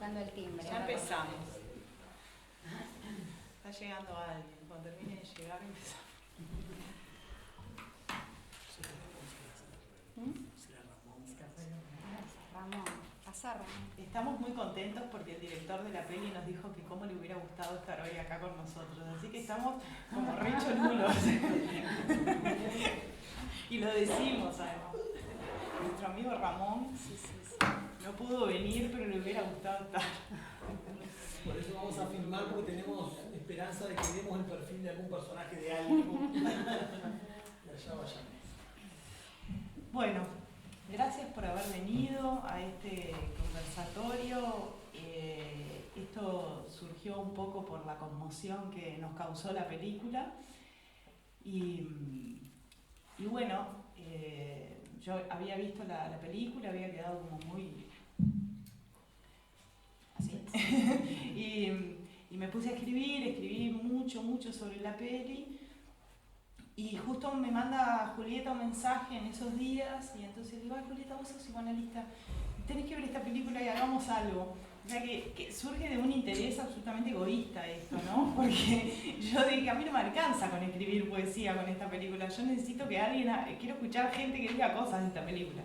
tocando el timbre. Ya empezamos. Está llegando alguien. Cuando termine de llegar empezamos. Ramón, pasá Ramón. Estamos muy contentos porque el director de la peli nos dijo que cómo le hubiera gustado estar hoy acá con nosotros. Así que estamos como re cholulos. Y lo decimos además. Nuestro amigo Ramón no pudo venir, pero le hubiera gustado estar. Por eso vamos a filmar, porque tenemos esperanza de que demos el perfil de algún personaje de algo. Y allá vayamos. Bueno, gracias por haber venido a este conversatorio. Esto surgió un poco por la conmoción que nos causó la película. Y bueno, yo había visto la película, había quedado como muy así. y me puse a escribí mucho sobre la peli. Y justo me manda Julieta un mensaje en esos días, y entonces digo, ay Julieta, vos sos psicoanalista, tenés que ver esta película y hagamos algo. O sea que surge de un interés absolutamente egoísta esto, ¿no? Porque yo dije, a mí no me alcanza con escribir poesía con esta película, yo necesito que alguien, quiero escuchar gente que diga cosas de esta película.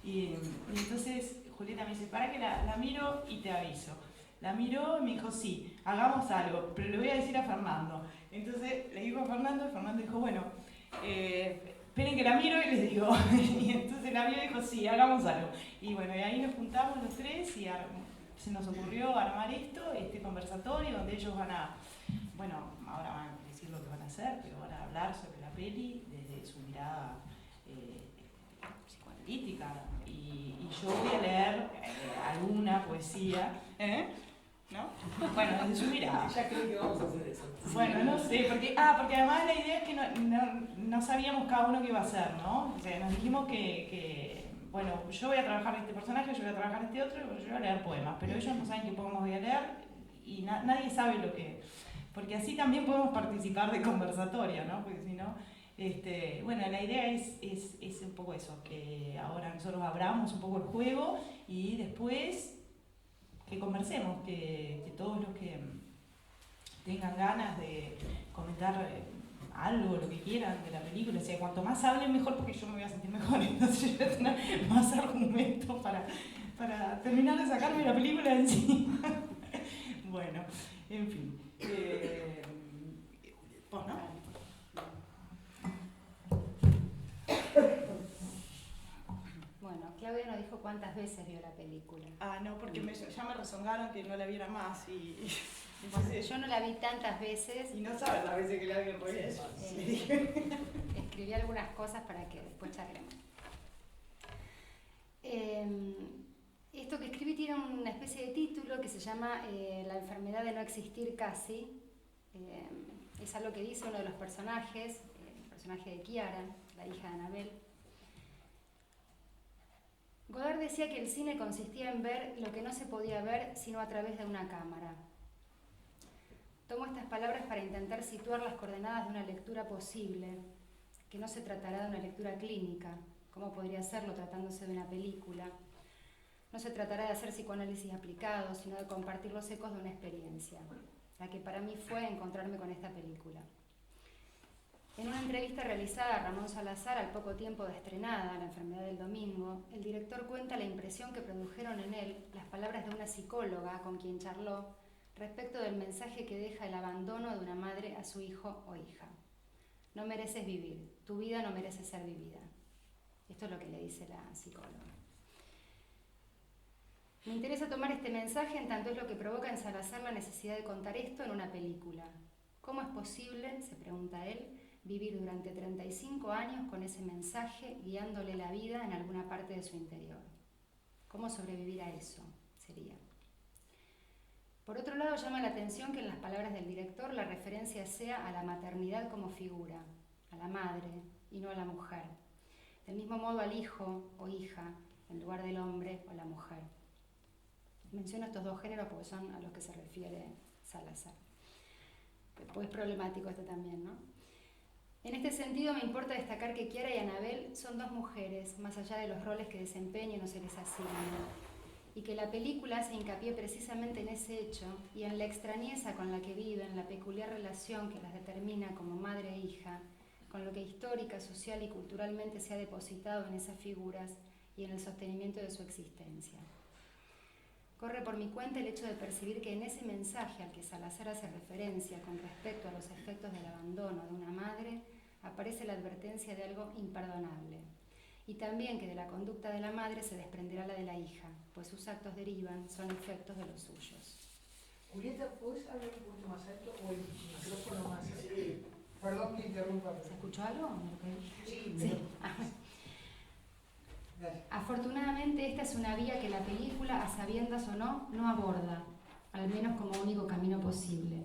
Y entonces Julieta me dice, para que la miro y te aviso. La miró y me dijo, sí, hagamos algo, pero le voy a decir a Fernando. Entonces le digo a Fernando, y Fernando dijo, bueno, esperen que la miro y les digo. Y entonces la miró y dijo, sí, hagamos algo. Y bueno, y ahí nos juntamos los tres y se nos ocurrió armar este conversatorio donde ellos van a, bueno, ahora van a decir lo que van a hacer, pero van a hablar sobre la peli desde su mirada psicoanalítica. Y yo voy a leer alguna poesía, ¿no? Bueno, desde su mirada. Ya creo que vamos a hacer eso. Bueno, no sé, porque además la idea es que no sabíamos cada uno qué iba a hacer, ¿no? O sea, nos dijimos que bueno, yo voy a trabajar este personaje, yo voy a trabajar este otro, yo voy a leer poemas, pero ellos no saben qué poemas voy a leer y nadie sabe lo que... Porque así también podemos participar de conversatorio, ¿no? Porque si no... bueno, la idea es un poco eso, que ahora nosotros abramos un poco el juego y después que conversemos, que todos los que tengan ganas de comentar algo, lo que quieran de la película, o sea, cuanto más hablen mejor porque yo me voy a sentir mejor, entonces yo voy a tener más argumentos para terminar de sacarme la película de encima. Bueno, en fin. ¿Vos no? Bueno, Claudia nos dijo cuántas veces vio la película. No, porque ya me rezongaron que no la viera más y entonces, yo no la vi tantas veces. Y no sabes las veces que la vi en realidad. Escribí algunas cosas para que después charlemos. Esto que escribí tiene una especie de título que se llama La enfermedad de no existir casi. Es algo que dice uno de los personajes, el personaje de Kiara, la hija de Anabel. Godard decía que el cine consistía en ver lo que no se podía ver sino a través de una cámara. Tomo estas palabras para intentar situar las coordenadas de una lectura posible, que no se tratará de una lectura clínica, como podría serlo tratándose de una película. No se tratará de hacer psicoanálisis aplicado, sino de compartir los ecos de una experiencia, la que para mí fue encontrarme con esta película. En una entrevista realizada a Ramón Salazar al poco tiempo de estrenada, La enfermedad del domingo, el director cuenta la impresión que produjeron en él las palabras de una psicóloga con quien charló respecto del mensaje que deja el abandono de una madre a su hijo o hija. No mereces vivir, tu vida no merece ser vivida. Esto es lo que le dice la psicóloga. Me interesa tomar este mensaje en tanto es lo que provoca en Salazar la necesidad de contar esto en una película. ¿Cómo es posible, se pregunta él, vivir durante 35 años con ese mensaje guiándole la vida en alguna parte de su interior? ¿Cómo sobrevivir a eso? Sería. Por otro lado, llama la atención que en las palabras del director la referencia sea a la maternidad como figura, a la madre y no a la mujer. Del mismo modo al hijo o hija en lugar del hombre o la mujer. Menciono estos dos géneros porque son a los que se refiere Salazar. Pues es problemático esto también, ¿no? En este sentido me importa destacar que Kiara y Anabel son dos mujeres, más allá de los roles que desempeñan o se les asignan. y que la película hace hincapié precisamente en ese hecho y en la extrañeza con la que viven, la peculiar relación que las determina como madre e hija, con lo que histórica, social y culturalmente se ha depositado en esas figuras y en el sostenimiento de su existencia. Corre por mi cuenta el hecho de percibir que en ese mensaje al que Salazar hace referencia con respecto a los efectos del abandono de una madre, aparece la advertencia de algo imperdonable. Y también que de la conducta de la madre se desprenderá la de la hija, pues sus actos derivan, son efectos de los suyos. Julieta, ¿puedes hablar un poquito más alto o el micrófono más? Sí. Perdón que interrumpa. ¿Se escuchó algo? Sí. Sí. Afortunadamente esta es una vía que la película, a sabiendas o no, no aborda, al menos como único camino posible.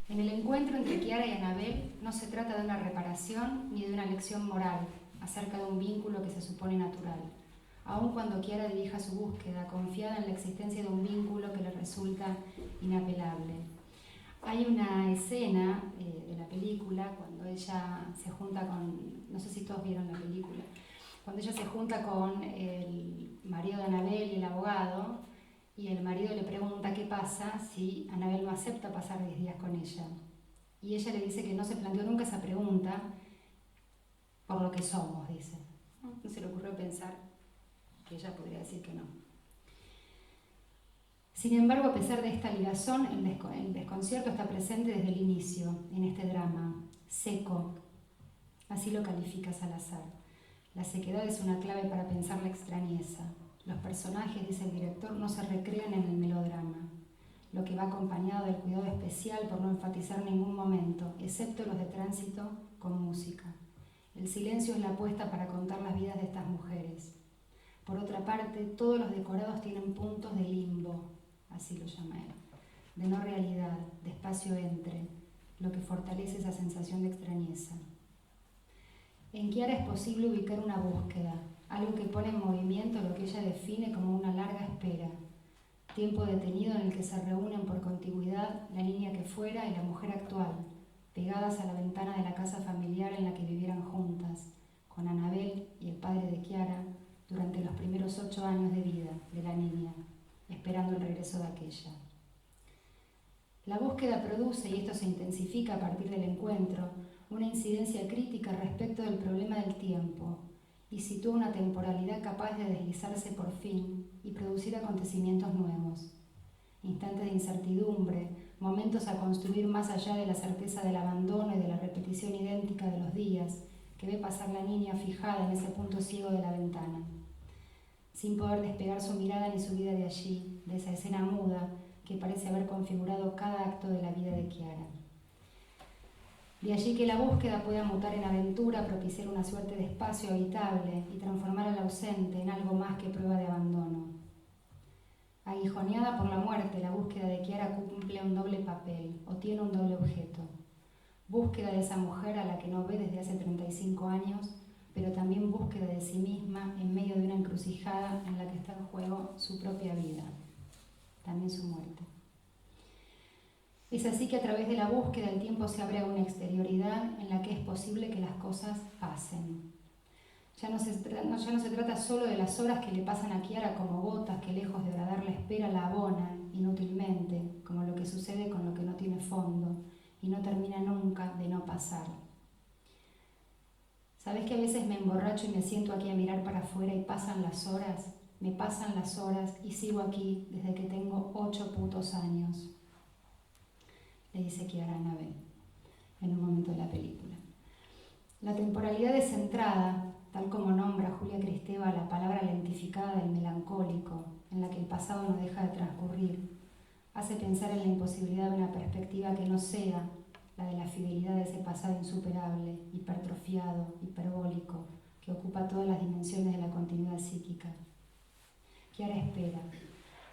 En el encuentro entre Chiara y Annabel no se trata de una reparación ni de una lección moral acerca de un vínculo que se supone natural, aun cuando Chiara dirija su búsqueda confiada en la existencia de un vínculo que le resulta inapelable. Hay una escena de la película cuando ella se junta con, no sé si todos vieron la película, cuando ella se junta con el marido de Annabel y el abogado, y el marido le pregunta qué pasa si Annabel no acepta pasar 10 días con ella. Y ella le dice que no se planteó nunca esa pregunta por lo que somos, dice. No se le ocurrió pensar que ella podría decir que no. Sin embargo, a pesar de esta ligazón, el desconcierto está presente desde el inicio en este drama, seco. Así lo califica Salazar. La sequedad es una clave para pensar la extrañeza. Los personajes, dice el director, no se recrean en el melodrama, lo que va acompañado del cuidado especial por no enfatizar ningún momento, excepto los de tránsito con música. El silencio es la apuesta para contar las vidas de estas mujeres. Por otra parte, todos los decorados tienen puntos de limbo, así lo llama él, de no realidad, de espacio entre, lo que fortalece esa sensación de extrañeza. En Chiara es posible ubicar una búsqueda, algo que pone en movimiento lo que ella define como una larga espera, tiempo detenido en el que se reúnen por contigüidad la niña que fuera y la mujer actual, pegadas a la ventana de la casa familiar en la que vivieran juntas, con Annabel y el padre de Chiara, durante los primeros 8 años de vida de la niña, esperando el regreso de aquella. La búsqueda produce, y esto se intensifica a partir del encuentro, una incidencia crítica respecto del problema del tiempo, y sitúa una temporalidad capaz de deslizarse por fin y producir acontecimientos nuevos. Instantes de incertidumbre, momentos a construir más allá de la certeza del abandono y de la repetición idéntica de los días que ve pasar la niña fijada en ese punto ciego de la ventana, sin poder despegar su mirada ni su vida de allí, de esa escena muda que parece haber configurado cada acto de la vida de Chiara. De allí que la búsqueda pueda mutar en aventura, propiciar una suerte de espacio habitable y transformar al ausente en algo más que prueba de abandono. Aguijoneada por la muerte, la búsqueda de Chiara cumple un doble papel, o tiene un doble objeto. Búsqueda de esa mujer a la que no ve desde hace 35 años, pero también búsqueda de sí misma en medio de una encrucijada en la que está en juego su propia vida, también su muerte. Es así que a través de la búsqueda el tiempo se abre a una exterioridad en la que es posible que las cosas pasen. Ya no se trata solo de las horas que le pasan a Chiara como gotas que lejos de agradar la espera la abonan inútilmente, como lo que sucede con lo que no tiene fondo y no termina nunca de no pasar. ¿Sabés que a veces me emborracho y me siento aquí a mirar para afuera y pasan las horas? Me pasan las horas y sigo aquí desde que tengo 8 putos años, le dice Chiara a Annabel en un momento de la película. La temporalidad descentrada, tal como nombra Julia Kristeva la palabra lentificada del melancólico, en la que el pasado no deja de transcurrir, hace pensar en la imposibilidad de una perspectiva que no sea la de la fidelidad de ese pasado insuperable, hipertrofiado, hiperbólico, que ocupa todas las dimensiones de la continuidad psíquica. Chiara espera.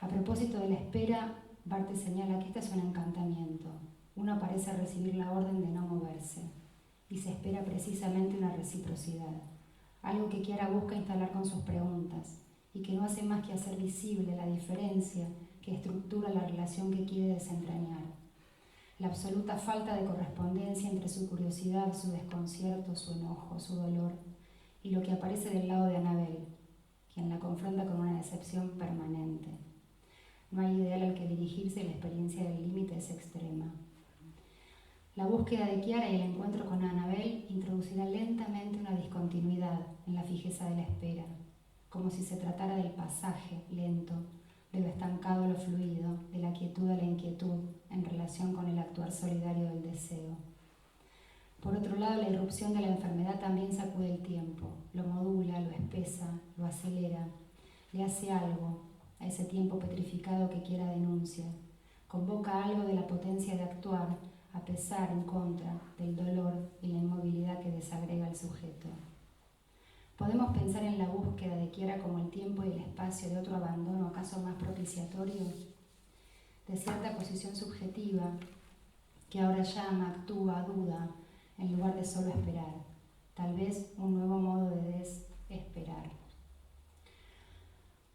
A propósito de la espera, Barthes señala que este es un encantamiento. Uno parece recibir la orden de no moverse, y se espera precisamente una reciprocidad, algo que Chiara busca instalar con sus preguntas, y que no hace más que hacer visible la diferencia que estructura la relación que quiere desentrañar. La absoluta falta de correspondencia entre su curiosidad, su desconcierto, su enojo, su dolor, y lo que aparece del lado de Annabel, quien la confronta con una decepción permanente. No hay ideal al que dirigirse y la experiencia del límite es extrema. La búsqueda de Chiara y el encuentro con Annabel introducirá lentamente una discontinuidad en la fijeza de la espera, como si se tratara del pasaje lento, de lo estancado a lo fluido, de la quietud a la inquietud, en relación con el actuar solidario del deseo. Por otro lado, la irrupción de la enfermedad también sacude el tiempo, lo modula, lo espesa, lo acelera, le hace algo a ese tiempo petrificado que Chiara denuncia, convoca algo de la potencia de actuar, a pesar, en contra, del dolor y la inmovilidad que desagrega al sujeto. ¿Podemos pensar en la búsqueda de Chiara como el tiempo y el espacio de otro abandono, acaso más propiciatorio? De cierta posición subjetiva, que ahora llama, actúa, duda, en lugar de solo esperar. Tal vez un nuevo modo de desesperar.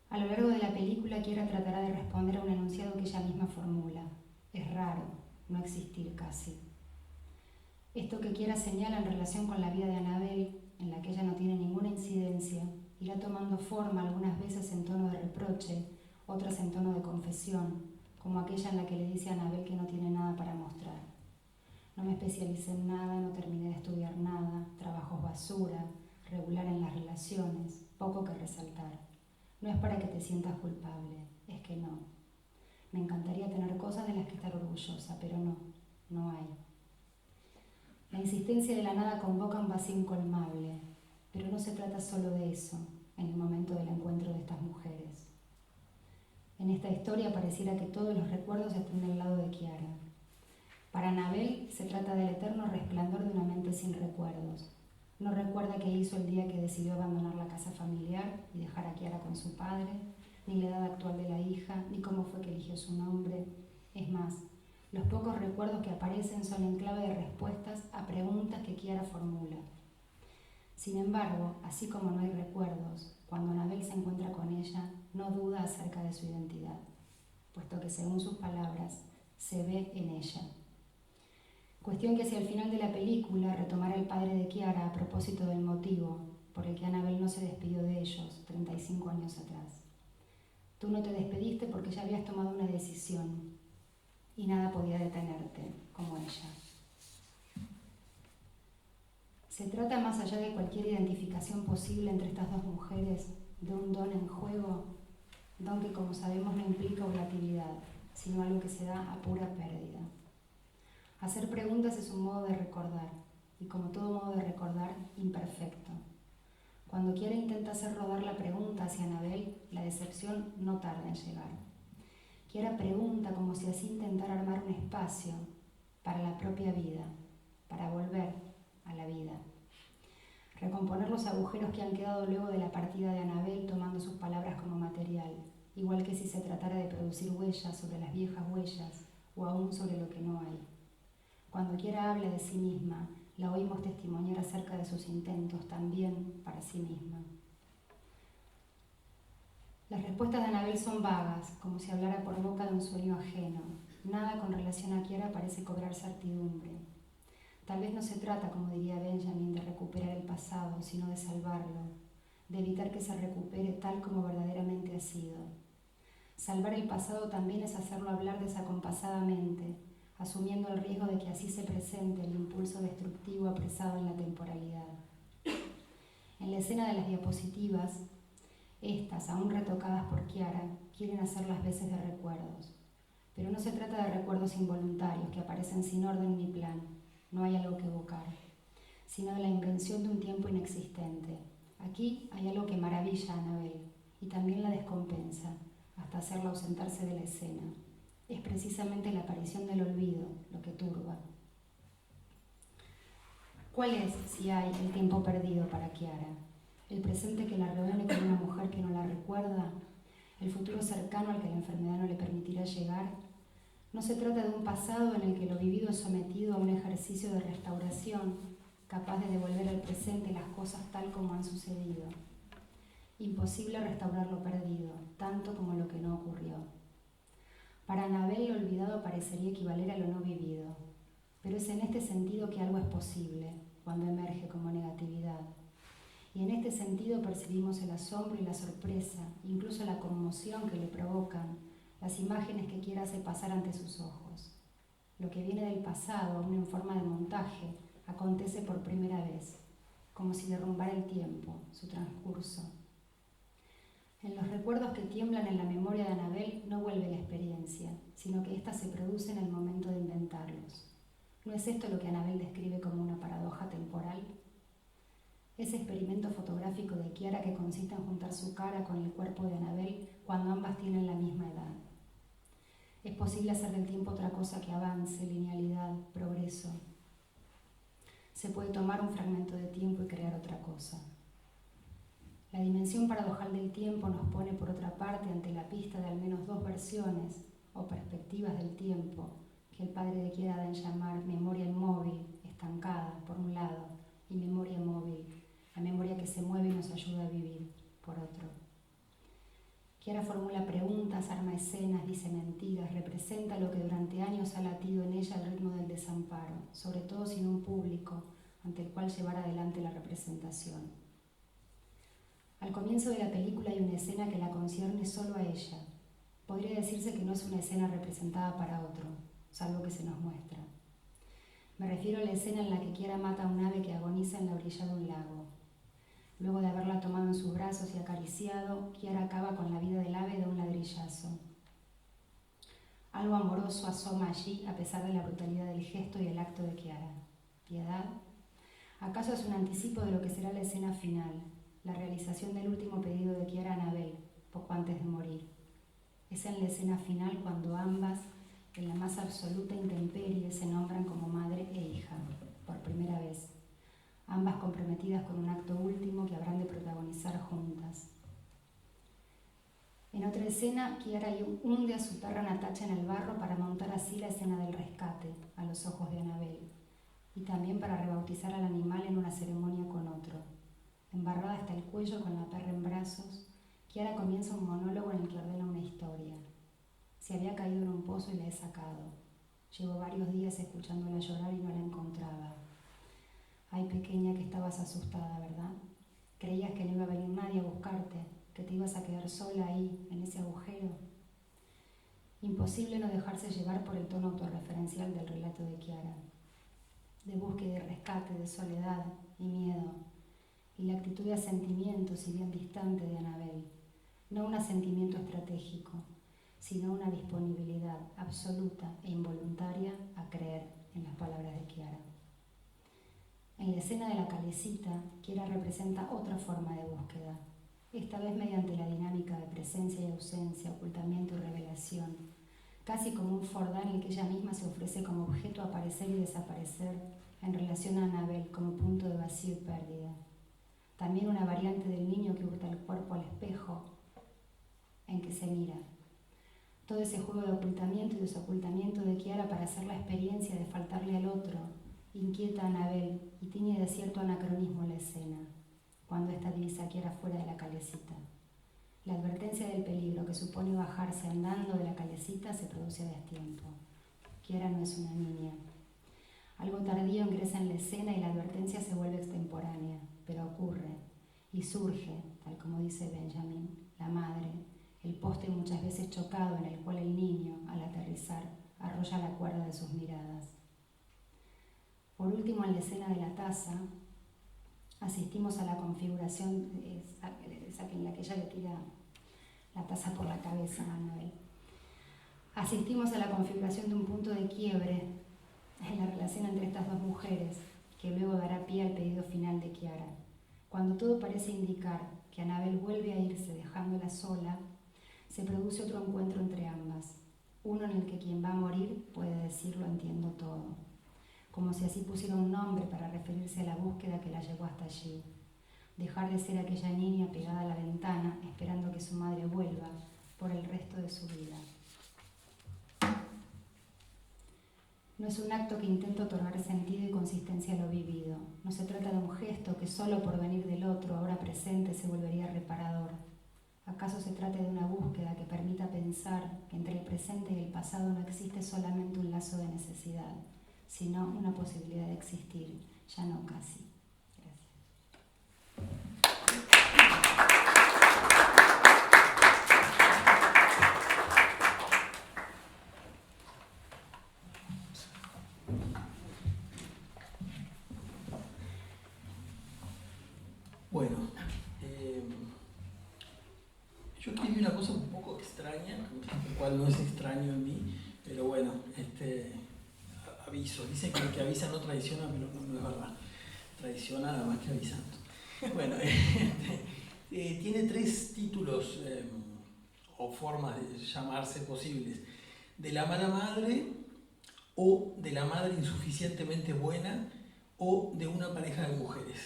A lo largo de la película, Chiara tratará de responder a un enunciado que ella misma formula. Es raro no existir casi. Esto que Chiara señala en relación con la vida de Annabel, en la que ella no tiene ninguna incidencia, irá tomando forma algunas veces en tono de reproche, otras en tono de confesión, como aquella en la que le dice a Annabel que no tiene nada para mostrar. No me especialicé en nada, no terminé de estudiar nada, trabajos basura, regular en las relaciones, poco que resaltar. No es para que te sientas culpable, es que no. Me encantaría tener cosas de las que estar orgullosa, pero no hay. La insistencia de la nada convoca un vacío incolmable, pero no se trata solo de eso en el momento del encuentro de estas mujeres. En esta historia pareciera que todos los recuerdos están del lado de Chiara. Para Annabel se trata del eterno resplandor de una mente sin recuerdos. No recuerda qué hizo el día que decidió abandonar la casa familiar y dejar a Chiara con su padre, ni la edad actual de la hija, ni cómo fue que eligió su nombre. Es más, los pocos recuerdos que aparecen son en clave de respuestas a preguntas que Chiara formula. Sin embargo, así como no hay recuerdos, cuando Annabel se encuentra con ella, no duda acerca de su identidad, puesto que según sus palabras, se ve en ella. Cuestión que hacia el final de la película retomará el padre de Chiara a propósito del motivo por el que Annabel no se despidió de ellos 35 años atrás. Tú no te despediste porque ya habías tomado una decisión y nada podía detenerte, como ella. Se trata, más allá de cualquier identificación posible entre estas dos mujeres, de un don en juego, don que, como sabemos, no implica volatilidad, sino algo que se da a pura pérdida. Hacer preguntas es un modo de recordar, y como todo modo de recordar, imperfecto. Cuando Chiara intenta hacer rodar la pregunta hacia Annabel, la decepción no tarda en llegar. Chiara pregunta como si así intentara armar un espacio para la propia vida, para volver a la vida. Recomponer los agujeros que han quedado luego de la partida de Annabel tomando sus palabras como material, igual que si se tratara de producir huellas sobre las viejas huellas o aún sobre lo que no hay. Cuando Chiara habla de sí misma, la oímos testimoniar acerca de sus intentos también para sí misma. Las respuestas de Annabel son vagas, como si hablara por boca de un sueño ajeno. Nada con relación a Chiara parece cobrar certidumbre. Tal vez no se trata, como diría Benjamin, de recuperar el pasado, sino de salvarlo, de evitar que se recupere tal como verdaderamente ha sido. Salvar el pasado también es hacerlo hablar desacompasadamente, asumiendo el riesgo de que así se presente el impulso destructivo apresado en la temporalidad. En la escena de las diapositivas, estas, aún retocadas por Chiara, quieren hacer las veces de recuerdos. Pero no se trata de recuerdos involuntarios que aparecen sin orden ni plan, no hay algo que evocar, sino de la invención de un tiempo inexistente. Aquí hay algo que maravilla a Annabel y también la descompensa, hasta hacerla ausentarse de la escena. Es precisamente la aparición del olvido lo que turba. ¿Cuál es, si hay, el tiempo perdido para Chiara? ¿El presente que la reúne con una mujer que no la recuerda? ¿El futuro cercano al que la enfermedad no le permitirá llegar? No se trata de un pasado en el que lo vivido es sometido a un ejercicio de restauración, capaz de devolver al presente las cosas tal como han sucedido. Imposible restaurar lo perdido, tanto como lo que no ocurrió. Para Annabel, lo olvidado parecería equivaler a lo no vivido, pero es en este sentido que algo es posible, cuando emerge como negatividad. Y en este sentido percibimos el asombro y la sorpresa, incluso la conmoción que le provocan las imágenes que Kiara hace pasar ante sus ojos. Lo que viene del pasado, aún en forma de montaje, acontece por primera vez, como si derrumbara el tiempo, su transcurso. En los recuerdos que tiemblan en la memoria de Annabel no vuelve la experiencia, sino que ésta se produce en el momento de inventarlos. ¿No es esto lo que Annabel describe como una paradoja temporal? Ese experimento fotográfico de Kiara que consiste en juntar su cara con el cuerpo de Annabel cuando ambas tienen la misma edad. Es posible hacer del tiempo otra cosa que avance, linealidad, progreso. Se puede tomar un fragmento de tiempo y crear otra cosa. La dimensión paradojal del tiempo nos pone, por otra parte, ante la pista de al menos dos versiones o perspectivas del tiempo que el padre de Kiara da en llamar memoria inmóvil, estancada, por un lado, y memoria móvil, la memoria que se mueve y nos ayuda a vivir, por otro. Kiara formula preguntas, arma escenas, dice mentiras, representa lo que durante años ha latido en ella al ritmo del desamparo, sobre todo sin un público ante el cual llevar adelante la representación. Al comienzo de la película hay una escena que la concierne solo a ella. Podría decirse que no es una escena representada para otro, salvo que se nos muestra. Me refiero a la escena en la que Kiara mata a un ave que agoniza en la orilla de un lago. Luego de haberla tomado en sus brazos y acariciado, Kiara acaba con la vida del ave de un ladrillazo. Algo amoroso asoma allí a pesar de la brutalidad del gesto y el acto de Kiara. ¿Piedad? ¿Acaso es un anticipo de lo que será la escena final, la realización del último pedido de Kiara a Annabel, poco antes de morir? Es en la escena final cuando ambas, en la más absoluta intemperie, se nombran como madre e hija, por primera vez. Ambas comprometidas con un acto último que habrán de protagonizar juntas. En otra escena, Kiara hunde a su perra Natacha en el barro para montar así la escena del rescate, a los ojos de Annabel, y también para rebautizar al animal en una ceremonia con otro. Embarrada hasta el cuello con la perra en brazos, Kiara comienza un monólogo en el que ordena una historia. Se había caído en un pozo y la he sacado. Llevo varios días escuchándola llorar y no la encontraba. Ay, pequeña, que estabas asustada, ¿verdad? Creías que no iba a venir nadie a buscarte, que te ibas a quedar sola ahí, en ese agujero. Imposible no dejarse llevar por el tono autorreferencial del relato de Kiara, de búsqueda y rescate, de soledad y miedo, y la actitud de asentimiento, si bien distante, de Annabel. No un asentimiento estratégico, sino una disponibilidad absoluta e involuntaria a creer en las palabras de Kiara. En la escena de la calecita, Kiara representa otra forma de búsqueda, esta vez mediante la dinámica de presencia y ausencia, ocultamiento y revelación, casi como un Fordán en el que ella misma se ofrece como objeto a aparecer y desaparecer en relación a Annabel como punto de vacío y pérdida. También una variante del niño que hurta el cuerpo al espejo en que se mira. Todo ese juego de ocultamiento y desocultamiento de Kiara para hacer la experiencia de faltarle al otro inquieta a Annabel y tiñe de cierto anacronismo la escena, cuando esta divisa a Kiara fuera de la calecita. La advertencia del peligro que supone bajarse andando de la calecita se produce a destiempo. Kiara no es una niña. Algo tardío ingresa en la escena y la advertencia se vuelve extemporánea, pero ocurre y surge, tal como dice Benjamin, la madre, el poste muchas veces chocado en el cual el niño, al aterrizar, arrolla la cuerda de sus miradas. Por último, en la escena de la taza, asistimos a la configuración, en la que ella le tira la taza por la cabeza a Annabel. Asistimos a la configuración de un punto de quiebre en la relación entre estas dos mujeres, que luego dará pie al pedido final de Kiara. Cuando todo parece indicar que Annabel vuelve a irse dejándola sola, se produce otro encuentro entre ambas, uno en el que quien va a morir puede decir lo entiendo todo, como si así pusiera un nombre para referirse a la búsqueda que la llevó hasta allí. Dejar de ser aquella niña pegada a la ventana, esperando que su madre vuelva por el resto de su vida. No es un acto que intenta otorgar sentido y consistencia a lo vivido. No se trata de un gesto que solo por venir del otro, ahora presente, se volvería reparador. ¿Acaso se trata de una búsqueda que permita pensar que entre el presente y el pasado no existe solamente un lazo de necesidad, sino una posibilidad de existir, ya no casi? Gracias. extraña, lo cual no es extraño en mí, pero bueno, aviso. Dicen que el que avisa no traiciona, pero no es verdad. Traiciona nada más que avisando. Bueno, tiene 3 títulos o formas de llamarse posibles: de la mala madre, o de la madre insuficientemente buena, o de una pareja de mujeres.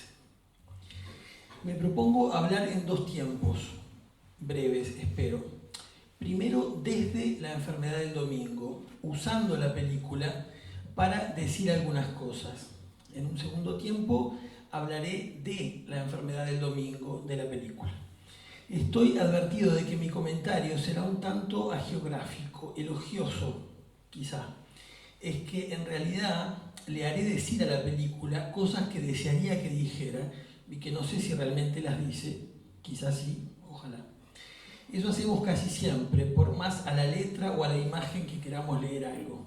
Me propongo hablar en 2 tiempos breves, espero. Primero, desde la enfermedad del domingo, usando la película para decir algunas cosas. En un segundo tiempo hablaré de la enfermedad del domingo de la película. Estoy advertido de que mi comentario será un tanto hagiográfico, elogioso, quizá. Es que en realidad le haré decir a la película cosas que desearía que dijera y que no sé si realmente las dice, quizás sí, ojalá. Eso hacemos casi siempre, por más a la letra o a la imagen que queramos leer algo.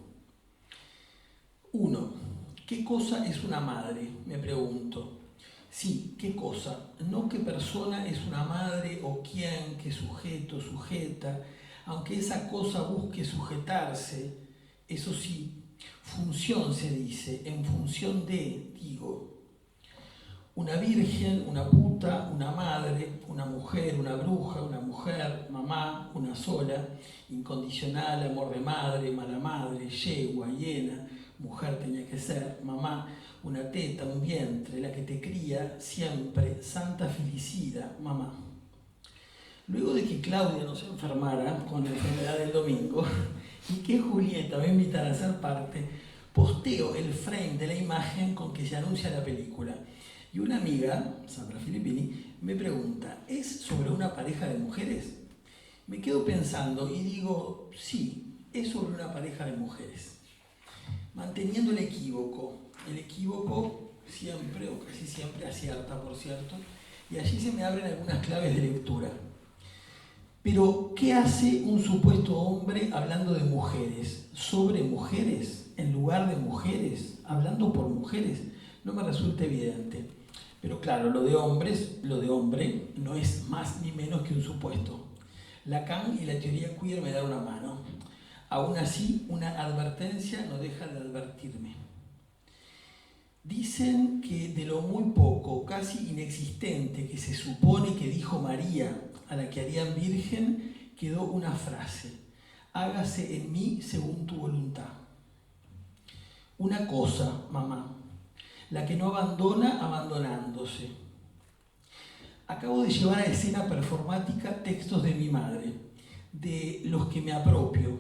1. ¿Qué cosa es una madre? Me pregunto. Sí, ¿qué cosa? No qué persona es una madre o quién, qué sujeto, sujeta, aunque esa cosa busque sujetarse, eso sí, función se dice, en función de, digo. Una virgen, una puta, una madre, una mujer, una bruja, una mujer, mamá, una sola, incondicional, amor de madre, mala madre, yegua, hiena, mujer tenía que ser, mamá, una teta, un vientre, la que te cría siempre, santa felicida, mamá. Luego de que Claudia no se enfermara con la enfermedad del domingo y que Julieta me invitara a ser parte, posteo el frame de la imagen con que se anuncia la película. Y una amiga, Sandra Filippini, me pregunta, ¿es sobre una pareja de mujeres? Me quedo pensando y digo, sí, es sobre una pareja de mujeres. Manteniendo el equívoco siempre, o casi siempre, acierta, por cierto, y allí se me abren algunas claves de lectura. Pero, ¿qué hace un supuesto hombre hablando de mujeres? ¿Sobre mujeres? ¿En lugar de mujeres? ¿Hablando por mujeres? No me resulta evidente. Pero claro, lo de hombre, no es más ni menos que un supuesto. Lacan y la teoría queer me dan una mano. Aún así, una advertencia no deja de advertirme. Dicen que de lo muy poco, casi inexistente, que se supone que dijo María, a la que harían virgen, quedó una frase: hágase en mí según tu voluntad. Una cosa, mamá, la que no abandona abandonándose. Acabo de llevar a escena performática textos de mi madre, de los que me apropio.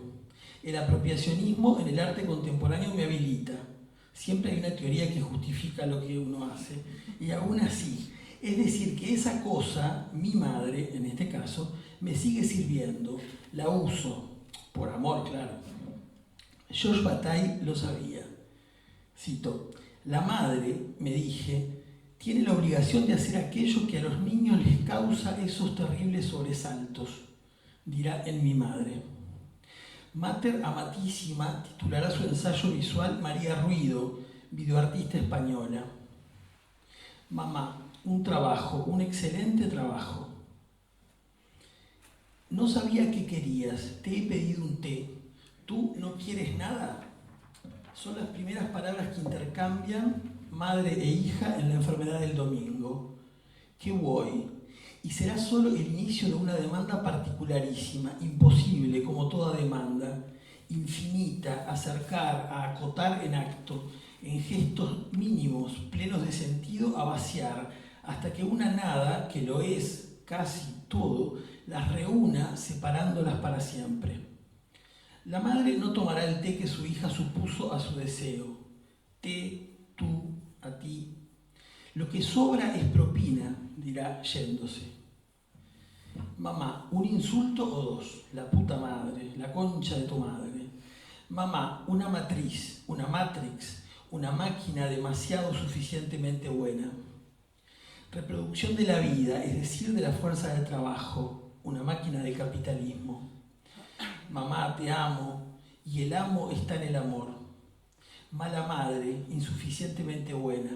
El apropiacionismo en el arte contemporáneo me habilita. Siempre hay una teoría que justifica lo que uno hace, y aún así, es decir, que esa cosa, mi madre, en este caso, me sigue sirviendo, la uso, por amor, claro. Georges Bataille lo sabía. Cito: la madre, me dije, tiene la obligación de hacer aquello que a los niños les causa esos terribles sobresaltos, dirá en mi madre. Mater Amatísima titulará su ensayo visual María Ruido, videoartista española. Mamá, un trabajo, un excelente trabajo. No sabía qué querías, te he pedido un té. ¿Tú no quieres nada? Son las primeras palabras que intercambian madre e hija en la enfermedad del domingo. ¿Qué voy? Y será solo el inicio de una demanda particularísima, imposible como toda demanda, infinita, a acercar, a acotar en acto, en gestos mínimos, plenos de sentido, a vaciar, hasta que una nada, que lo es casi todo, las reúna separándolas para siempre. La madre no tomará el té que su hija supuso a su deseo. Té, tú, a ti. Lo que sobra es propina, dirá yéndose. Mamá, un insulto o 2, la puta madre, la concha de tu madre. Mamá, una matriz, una matrix, una máquina demasiado suficientemente buena. Reproducción de la vida, es decir, de la fuerza de trabajo, una máquina de capitalismo. Mamá, te amo, y el amo está en el amor. Mala madre, insuficientemente buena.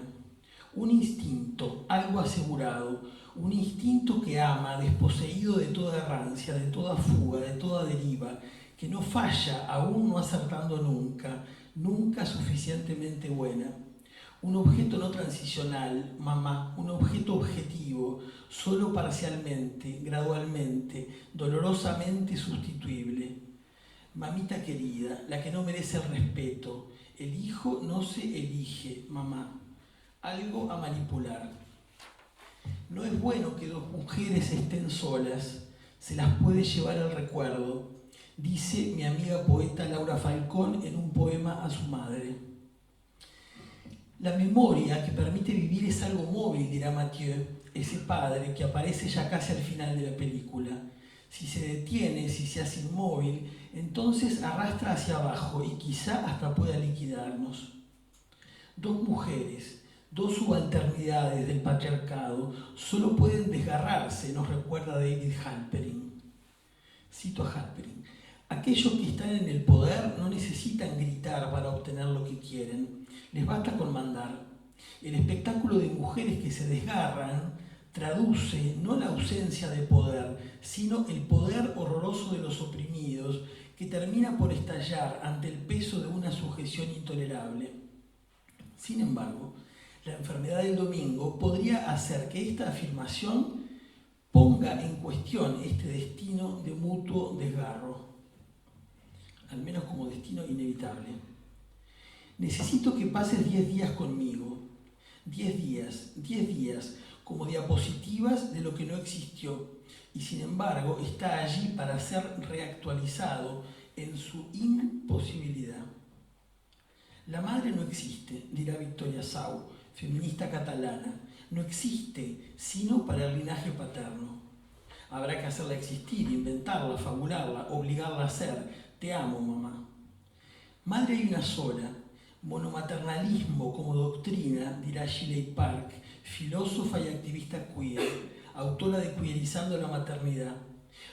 Un instinto, algo asegurado, un instinto que ama, desposeído de toda errancia, de toda fuga, de toda deriva, que no falla, aún no acertando nunca, nunca suficientemente buena. Un objeto no transicional, mamá, un objeto objetivo, solo parcialmente, gradualmente, dolorosamente sustituible. Mamita querida, la que no merece el respeto, el hijo no se elige, mamá. Algo a manipular. No es bueno que dos mujeres estén solas, se las puede llevar el recuerdo, dice mi amiga poeta Laura Falcón en un poema a su madre. La memoria que permite vivir es algo móvil, dirá Mathieu, ese padre que aparece ya casi al final de la película. Si se detiene, si se hace inmóvil, entonces arrastra hacia abajo y quizá hasta pueda liquidarnos. Dos mujeres, dos subalternidades del patriarcado, solo pueden desgarrarse, nos recuerda David Halperin. Cito a Halperin. Aquellos que están en el poder no necesitan gritar para obtener lo que quieren, les basta con mandar. El espectáculo de mujeres que se desgarran traduce no la ausencia de poder, sino el poder horroroso de los oprimidos, que termina por estallar ante el peso de una sujeción intolerable. Sin embargo, la enfermedad del domingo podría hacer que esta afirmación ponga en cuestión este destino de mutuo desgarro, al menos como destino inevitable. Necesito que pases 10 días conmigo, 10 días, como diapositivas de lo que no existió, y sin embargo está allí para ser reactualizado en su imposibilidad. La madre no existe, dirá Victoria Sau, feminista catalana, no existe sino para el linaje paterno. Habrá que hacerla existir, inventarla, fabularla, obligarla a ser. Te amo, mamá. Madre hay una sola. Monomaternalismo como doctrina, dirá Shelley Park, filósofa y activista queer, autora de Queerizando la maternidad.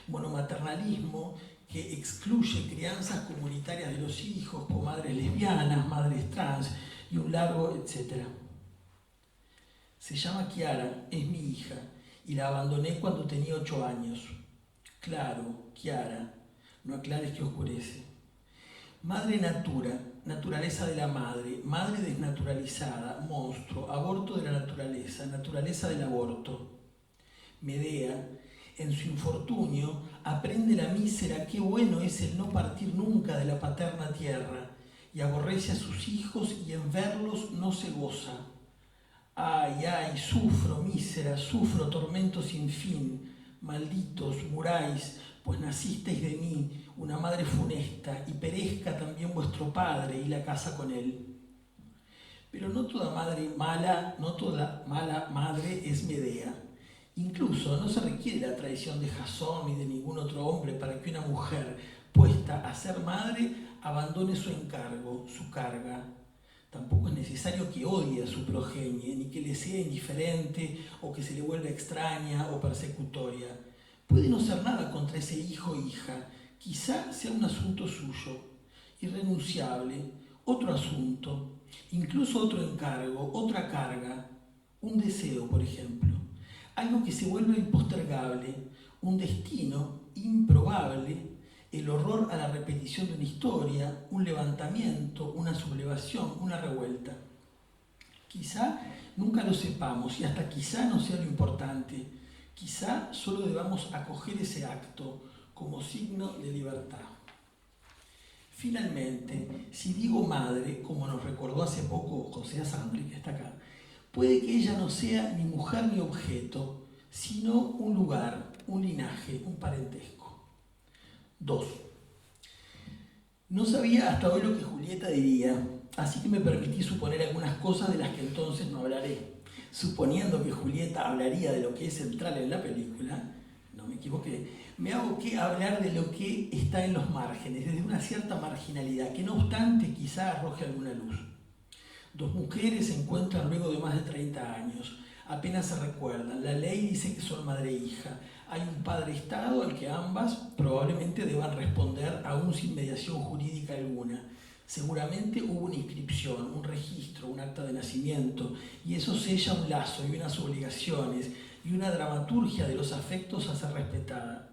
Monomaternalismo que excluye crianzas comunitarias de los hijos, con madres lesbianas, madres trans y un largo etcétera. Se llama Chiara, es mi hija, y la abandoné cuando tenía 8 años. Claro, Chiara, no aclares que oscurece. Madre natura, naturaleza de la madre, madre desnaturalizada, monstruo, aborto de la naturaleza, naturaleza del aborto. Medea, en su infortunio, aprende la mísera qué bueno es el no partir nunca de la paterna tierra, y aborrece a sus hijos y en verlos no se goza. Ay, ay, sufro, mísera, sufro tormento sin fin. Malditos, muráis, pues nacisteis de mí, una madre funesta, y perezca también vuestro padre y la casa con él. Pero no toda madre mala, no toda mala madre es Medea. Incluso no se requiere la traición de Jasón ni de ningún otro hombre para que una mujer puesta a ser madre abandone su encargo, su carga. Tampoco es necesario que odie a su progenie, ni que le sea indiferente o que se le vuelva extraña o persecutoria. Puede no ser nada contra ese hijo o hija, quizá sea un asunto suyo, irrenunciable, otro asunto, incluso otro encargo, otra carga, un deseo, por ejemplo, algo que se vuelve impostergable, un destino improbable, el horror a la repetición de una historia, un levantamiento, una sublevación, una revuelta. Quizá nunca lo sepamos y hasta quizá no sea lo importante. Quizá solo debamos acoger ese acto como signo de libertad. Finalmente, si digo madre, como nos recordó hace poco José Asambri, que está acá, puede que ella no sea ni mujer ni objeto, sino un lugar, un linaje, un parentesco. 2. No sabía hasta hoy lo que Julieta diría, así que me permití suponer algunas cosas de las que entonces no hablaré. Suponiendo que Julieta hablaría de lo que es central en la película, no me equivoqué, me hago que hablar de lo que está en los márgenes, desde una cierta marginalidad, que no obstante quizá arroje alguna luz. Dos mujeres se encuentran luego de más de 30 años, apenas se recuerdan, la ley dice que son madre e hija, hay un padre-estado al que ambas probablemente deban responder aún sin mediación jurídica alguna. Seguramente hubo una inscripción, un registro, un acta de nacimiento, y eso sella un lazo y unas obligaciones, y una dramaturgia de los afectos a ser respetada.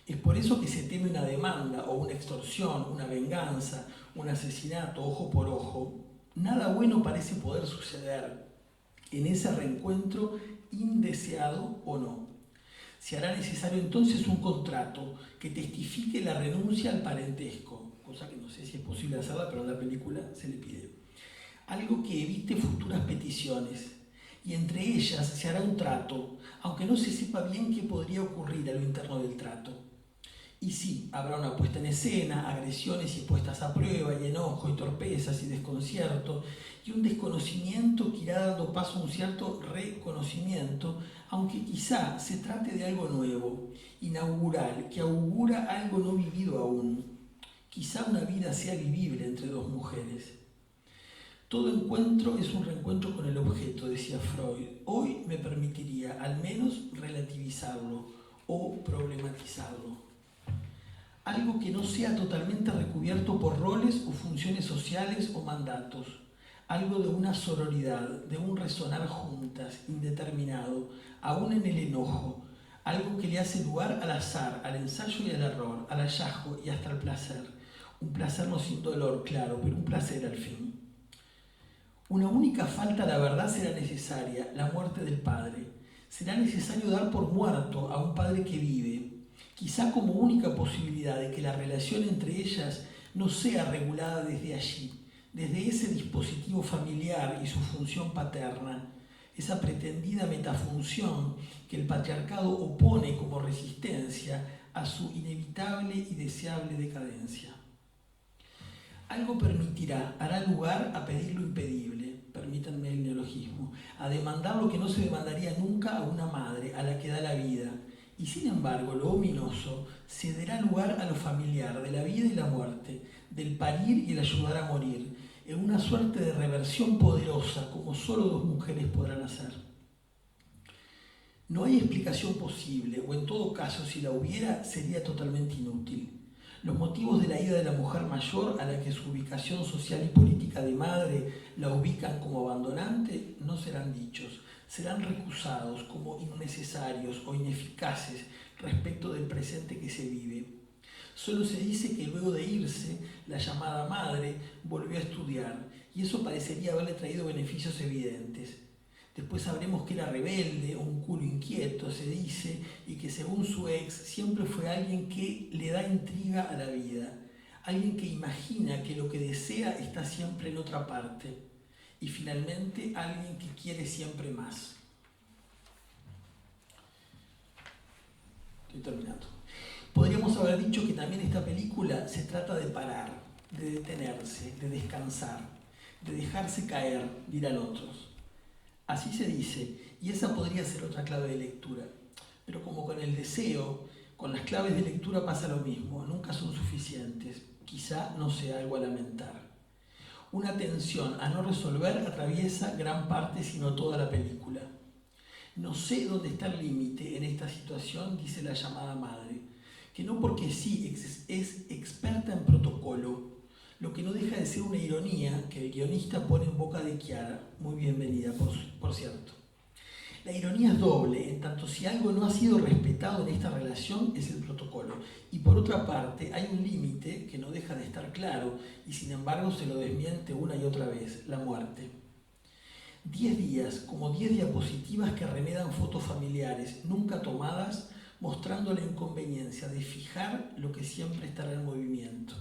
Es por eso que se teme una demanda o una extorsión, una venganza, un asesinato ojo por ojo. Nada bueno parece poder suceder en ese reencuentro, indeseado o no. Se hará necesario entonces un contrato que testifique la renuncia al parentesco, cosa que no sé si es posible hacerla, pero en la película se le pide. Algo que evite futuras peticiones, y entre ellas se hará un trato, aunque no se sepa bien qué podría ocurrir a lo interno del trato. Y sí, habrá una puesta en escena, agresiones y puestas a prueba, y enojo, y torpezas, y desconcierto, y un desconocimiento que irá dando paso a un cierto reconocimiento, aunque quizá se trate de algo nuevo, inaugural, que augura algo no vivido aún. Quizá una vida sea vivible entre dos mujeres. Todo encuentro es un reencuentro con el objeto, decía Freud. Hoy me permitiría al menos relativizarlo o problematizarlo. Algo que no sea totalmente recubierto por roles o funciones sociales o mandatos. Algo de una sororidad, de un resonar juntas, indeterminado, aún en el enojo. Algo que le hace lugar al azar, al ensayo y al error, al hallazgo y hasta al placer. Un placer no sin dolor, claro, pero un placer al fin. Una única falta a la verdad será necesaria, la muerte del padre. Será necesario dar por muerto a un padre que vive, quizá como única posibilidad de que la relación entre ellas no sea regulada desde allí, desde ese dispositivo familiar y su función paterna, esa pretendida metafunción que el patriarcado opone como resistencia a su inevitable y deseable decadencia. Algo permitirá, hará lugar a pedir lo impedible, permítanme el neologismo, a demandar lo que no se demandaría nunca a una madre, a la que da la vida. Y sin embargo, lo ominoso cederá lugar a lo familiar, de la vida y la muerte, del parir y el ayudar a morir, en una suerte de reversión poderosa, como solo dos mujeres podrán hacer. No hay explicación posible, o en todo caso, si la hubiera, sería totalmente inútil. Los motivos de la ida de la mujer mayor, a la que su ubicación social y política de madre la ubican como abandonante, no serán dichos. Serán recusados como innecesarios o ineficaces respecto del presente que se vive. Solo se dice que luego de irse, la llamada madre volvió a estudiar, y eso parecería haberle traído beneficios evidentes. Después sabremos que era rebelde, un culo inquieto, se dice, y que según su ex siempre fue alguien que le da intriga a la vida, alguien que imagina que lo que desea está siempre en otra parte. Y finalmente, alguien que quiere siempre más. Estoy terminando. Podríamos haber dicho que también esta película se trata de parar, de detenerse, de descansar, de dejarse caer, dirán otros. Así se dice, y esa podría ser otra clave de lectura. Pero como con el deseo, con las claves de lectura pasa lo mismo, nunca son suficientes, quizá no sea algo a lamentar. Una tensión a no resolver atraviesa gran parte, si no toda la película. No sé dónde está el límite en esta situación, dice la llamada madre, que no porque sí es experta en protocolo, lo que no deja de ser una ironía que el guionista pone en boca de Chiara, muy bienvenida por cierto. La ironía es doble, en tanto si algo no ha sido respetado en esta relación es el protocolo. Y por otra parte, hay un límite que no deja de estar claro y sin embargo se lo desmiente una y otra vez, la muerte. 10 días, como 10 diapositivas que remedan fotos familiares, nunca tomadas, mostrando la inconveniencia de fijar lo que siempre estará en movimiento.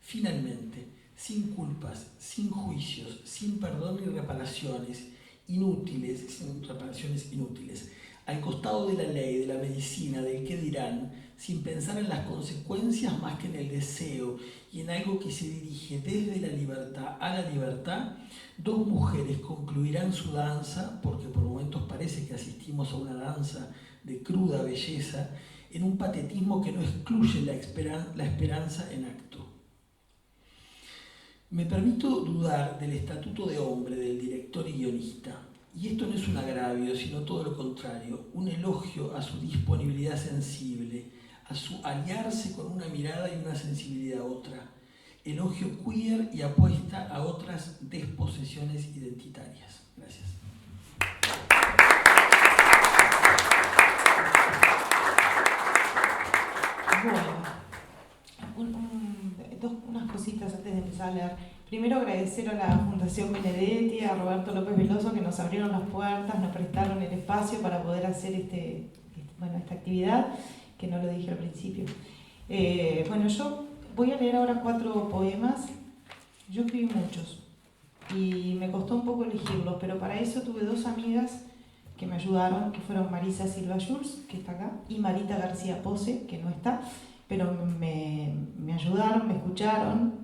Finalmente, sin culpas, sin juicios, sin perdón ni reparaciones, sin reparaciones inútiles, al costado de la ley, de la medicina, del qué dirán, sin pensar en las consecuencias más que en el deseo y en algo que se dirige desde la libertad a la libertad, dos mujeres concluirán su danza, porque por momentos parece que asistimos a una danza de cruda belleza, en un patetismo que no excluye la esperanza en acto. Me permito dudar del estatuto de hombre del director y guionista, y esto no es un agravio, sino todo lo contrario, un elogio a su disponibilidad sensible, a su aliarse con una mirada y una sensibilidad a otra, elogio queer y apuesta a otras desposesiones identitarias. Gracias. Bueno, unas cositas antes de empezar a leer. Primero agradecer a la Fundación Benedetti, a Roberto López Veloso, que nos abrieron las puertas, nos prestaron el espacio para poder hacer esta actividad, que no lo dije al principio. Bueno, yo voy a leer ahora 4 poemas. Yo escribí muchos y me costó un poco elegirlos, pero para eso tuve 2 amigas que me ayudaron, que fueron Marisa Silva Jules, que está acá, y Marita García Pose, que no está, pero me ayudaron, me escucharon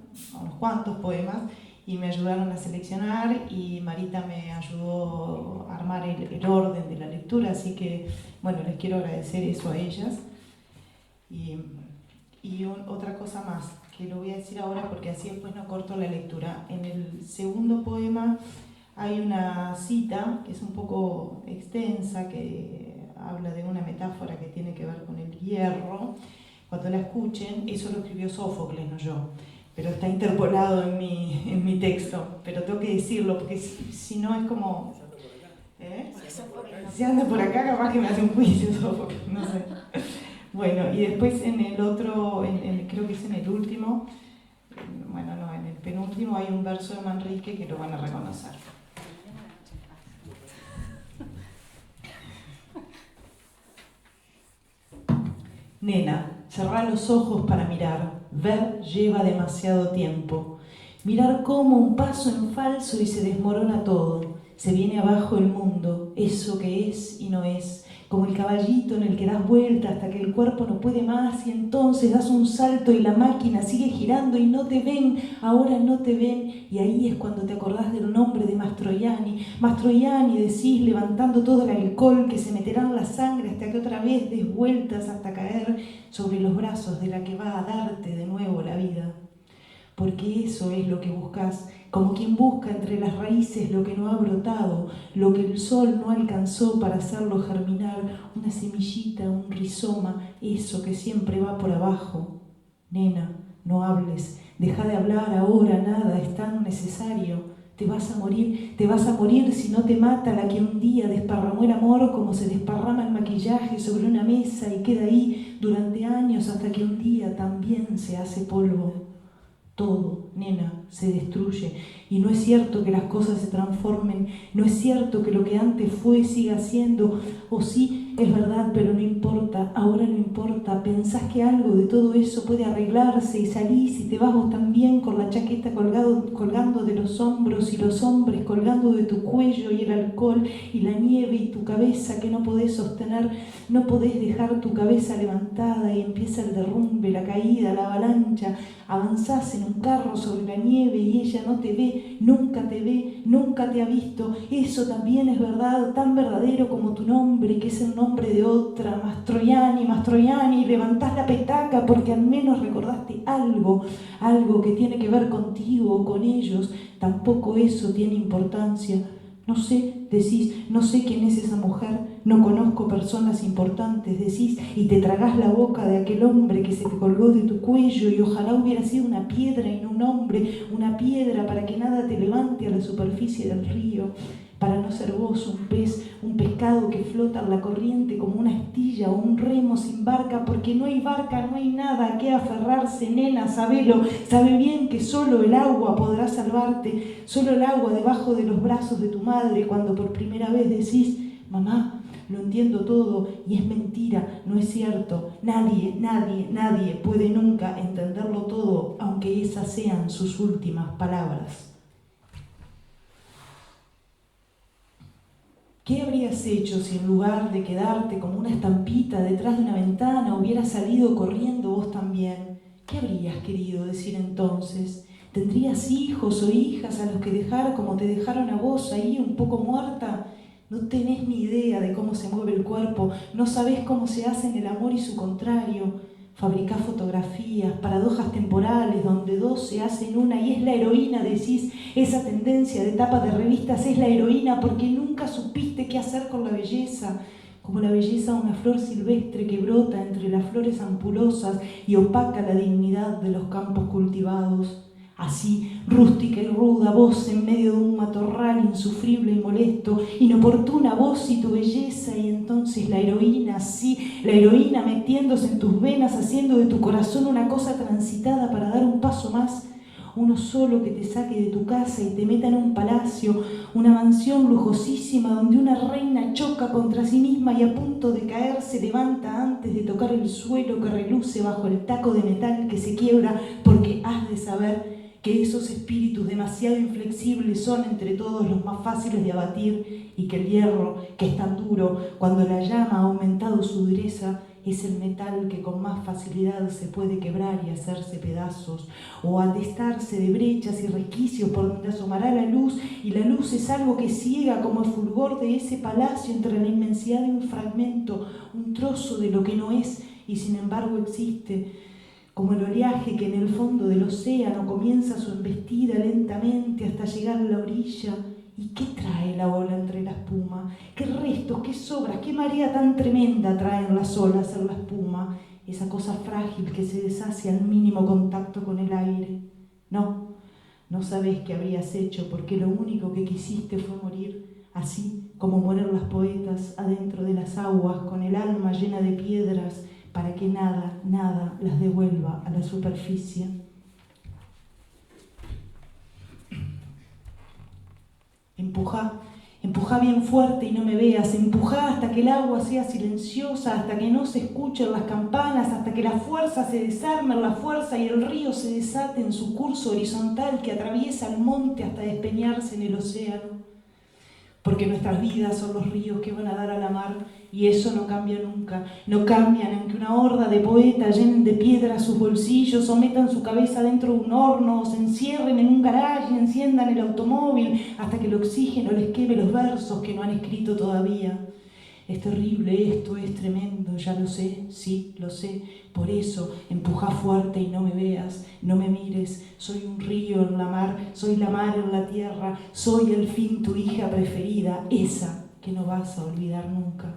unos cuantos poemas y me ayudaron a seleccionar, y Marita me ayudó a armar el orden de la lectura, así que bueno, les quiero agradecer eso a ellas. Y otra cosa más, que lo voy a decir ahora porque así después no corto la lectura. En el segundo poema hay una cita que es un poco extensa, que habla de una metáfora que tiene que ver con el hierro. Cuando la escuchen, eso lo escribió Sófocles, no yo, pero está interpolado en mi texto. Pero tengo que decirlo, porque si no es como... Si anda por acá, capaz que me hace un juicio Sófocles, no sé. Bueno, y después en el otro, creo que es en el último, bueno, no, en el penúltimo hay un verso de Manrique que lo van a reconocer. Nena, cerrá los ojos para mirar, ver lleva demasiado tiempo. Mirar como un paso en falso y se desmorona todo, se viene abajo el mundo, eso que es y no es, como el caballito en el que das vuelta hasta que el cuerpo no puede más y entonces das un salto y la máquina sigue girando y no te ven, ahora no te ven, y ahí es cuando te acordás del nombre de Mastroianni. Mastroianni decís levantando todo el alcohol que se meterá en la sangre hasta que otra vez des vueltas hasta caer sobre los brazos de la que va a darte de nuevo la vida. Porque eso es lo que buscas, como quien busca entre las raíces lo que no ha brotado, lo que el sol no alcanzó para hacerlo germinar, una semillita, un rizoma, eso que siempre va por abajo. Nena, no hables, deja de hablar ahora, nada es tan necesario. Te vas a morir si no te mata la que un día desparramó el amor como se desparrama el maquillaje sobre una mesa y queda ahí durante años hasta que un día también se hace polvo. Todo, nena, se destruye. Y no es cierto que las cosas se transformen, no es cierto que lo que antes fue siga siendo, o sí, es verdad, pero no importa, ahora no importa. Pensás que algo de todo eso puede arreglarse y salís y te vas vos también con la chaqueta colgando de los hombros y los hombres colgando de tu cuello y el alcohol y la nieve y tu cabeza que no podés sostener, no podés dejar tu cabeza levantada y empieza el derrumbe, la caída, la avalancha. Avanzás en un carro sobre la nieve y ella no te ve, nunca te ha visto. Eso también es verdad, tan verdadero como tu nombre, que es el nombre de otra. Mastroianni, levantás la petaca porque al menos recordaste algo que tiene que ver contigo o con ellos. Tampoco eso tiene importancia. No sé, decís, no sé quién es esa mujer, no conozco personas importantes, decís, y te tragás la boca de aquel hombre que se te colgó de tu cuello y ojalá hubiera sido una piedra y no un hombre, una piedra para que nada te levante a la superficie del río, para no ser vos un pez, un pescado que flota en la corriente como una astilla o un remo sin barca, porque no hay barca, no hay nada a qué aferrarse, nena, sabelo, sabe bien que solo el agua podrá salvarte, solo el agua debajo de los brazos de tu madre cuando por primera vez decís, mamá, lo entiendo todo y es mentira, no es cierto, nadie puede nunca entenderlo todo, aunque esas sean sus últimas palabras. ¿Qué habrías hecho si en lugar de quedarte como una estampita detrás de una ventana hubieras salido corriendo vos también? ¿Qué habrías querido decir entonces? ¿Tendrías hijos o hijas a los que dejar como te dejaron a vos ahí un poco muerta? No tenés ni idea de cómo se mueve el cuerpo, no sabés cómo se hacen el amor y su contrario. Fabricás fotografías, paradojas temporales donde dos se hacen una y es la heroína, decís, esa tendencia de tapa de revistas es la heroína porque nunca supiste qué hacer con la belleza, como la belleza de una flor silvestre que brota entre las flores ampulosas y opaca la dignidad de los campos cultivados. Así, rústica y ruda, voz en medio de un matorral insufrible y molesto, inoportuna voz y tu belleza, y entonces la heroína, sí, la heroína metiéndose en tus venas, haciendo de tu corazón una cosa transitada para dar un paso más, uno solo que te saque de tu casa y te meta en un palacio, una mansión lujosísima donde una reina choca contra sí misma y a punto de caer se levanta antes de tocar el suelo que reluce bajo el taco de metal que se quiebra, porque has de saber que esos espíritus demasiado inflexibles son entre todos los más fáciles de abatir y que el hierro, que es tan duro, cuando la llama ha aumentado su dureza, es el metal que con más facilidad se puede quebrar y hacerse pedazos, o atestarse de brechas y resquicios por donde asomará la luz, y la luz es algo que ciega como el fulgor de ese palacio entre la inmensidad de un fragmento, un trozo de lo que no es y sin embargo existe, como el oleaje que en el fondo del océano comienza su embestida lentamente hasta llegar a la orilla. ¿Y qué trae la ola entre la espuma? ¿Qué restos, qué sobras, qué marea tan tremenda traen las olas en la espuma? Esa cosa frágil que se deshace al mínimo contacto con el aire. No, no sabes qué habrías hecho porque lo único que quisiste fue morir, así como mueren los poetas adentro de las aguas con el alma llena de piedras, para que nada, nada las devuelva a la superficie. Empujá bien fuerte y no me veas, empujá hasta que el agua sea silenciosa, hasta que no se escuchen las campanas, hasta que la fuerza se desarme en la fuerza y el río se desate en su curso horizontal que atraviesa el monte hasta despeñarse en el océano. Porque nuestras vidas son los ríos que van a dar a la mar y eso no cambia nunca. No cambian aunque una horda de poetas llenen de piedras sus bolsillos o metan su cabeza dentro de un horno o se encierren en un garaje y enciendan el automóvil hasta que el oxígeno les queme los versos que no han escrito todavía. Es terrible esto, es tremendo, ya lo sé, sí, lo sé. Por eso, empujá fuerte y no me veas, no me mires. Soy un río en la mar, soy la mar en la tierra, soy al fin tu hija preferida, esa que no vas a olvidar nunca.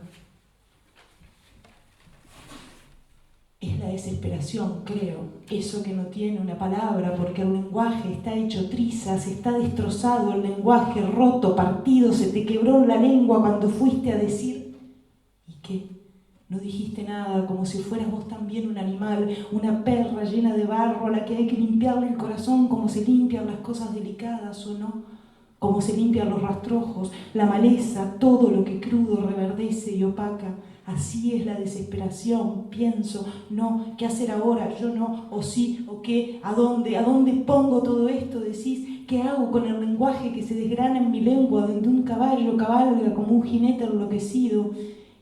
Es la desesperación, creo, eso que no tiene una palabra, porque el lenguaje está hecho trizas, está destrozado, el lenguaje roto, partido, se te quebró la lengua cuando fuiste a decir. ¿Y qué? No dijiste nada, como si fueras vos también un animal, una perra llena de barro a la que hay que limpiarle el corazón como se limpian las cosas delicadas, ¿o no? Como se limpian los rastrojos, la maleza, todo lo que crudo reverdece y opaca. Así es la desesperación, pienso, no, ¿qué hacer ahora? Yo no, o sí, o qué, ¿a dónde pongo todo esto? Decís, ¿qué hago con el lenguaje que se desgrana en mi lengua donde un caballo cabalga como un jinete enloquecido?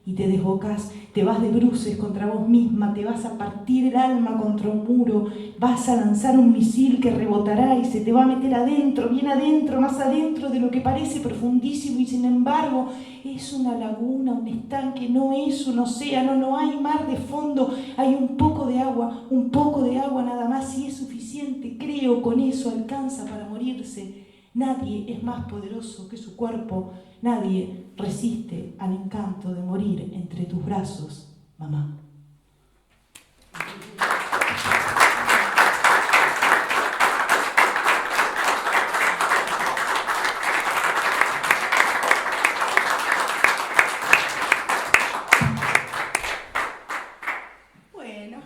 Y te desbocas, te vas de bruces contra vos misma, te vas a partir el alma contra un muro, vas a lanzar un misil que rebotará y se te va a meter adentro, bien adentro, más adentro de lo que parece profundísimo y sin embargo es una laguna, un estanque, no es un océano, no hay mar de fondo, hay un poco de agua nada más y es suficiente, creo, con eso alcanza para morirse. Nadie es más poderoso que su cuerpo, nadie resiste al encanto de morir entre tus brazos, mamá. Bueno.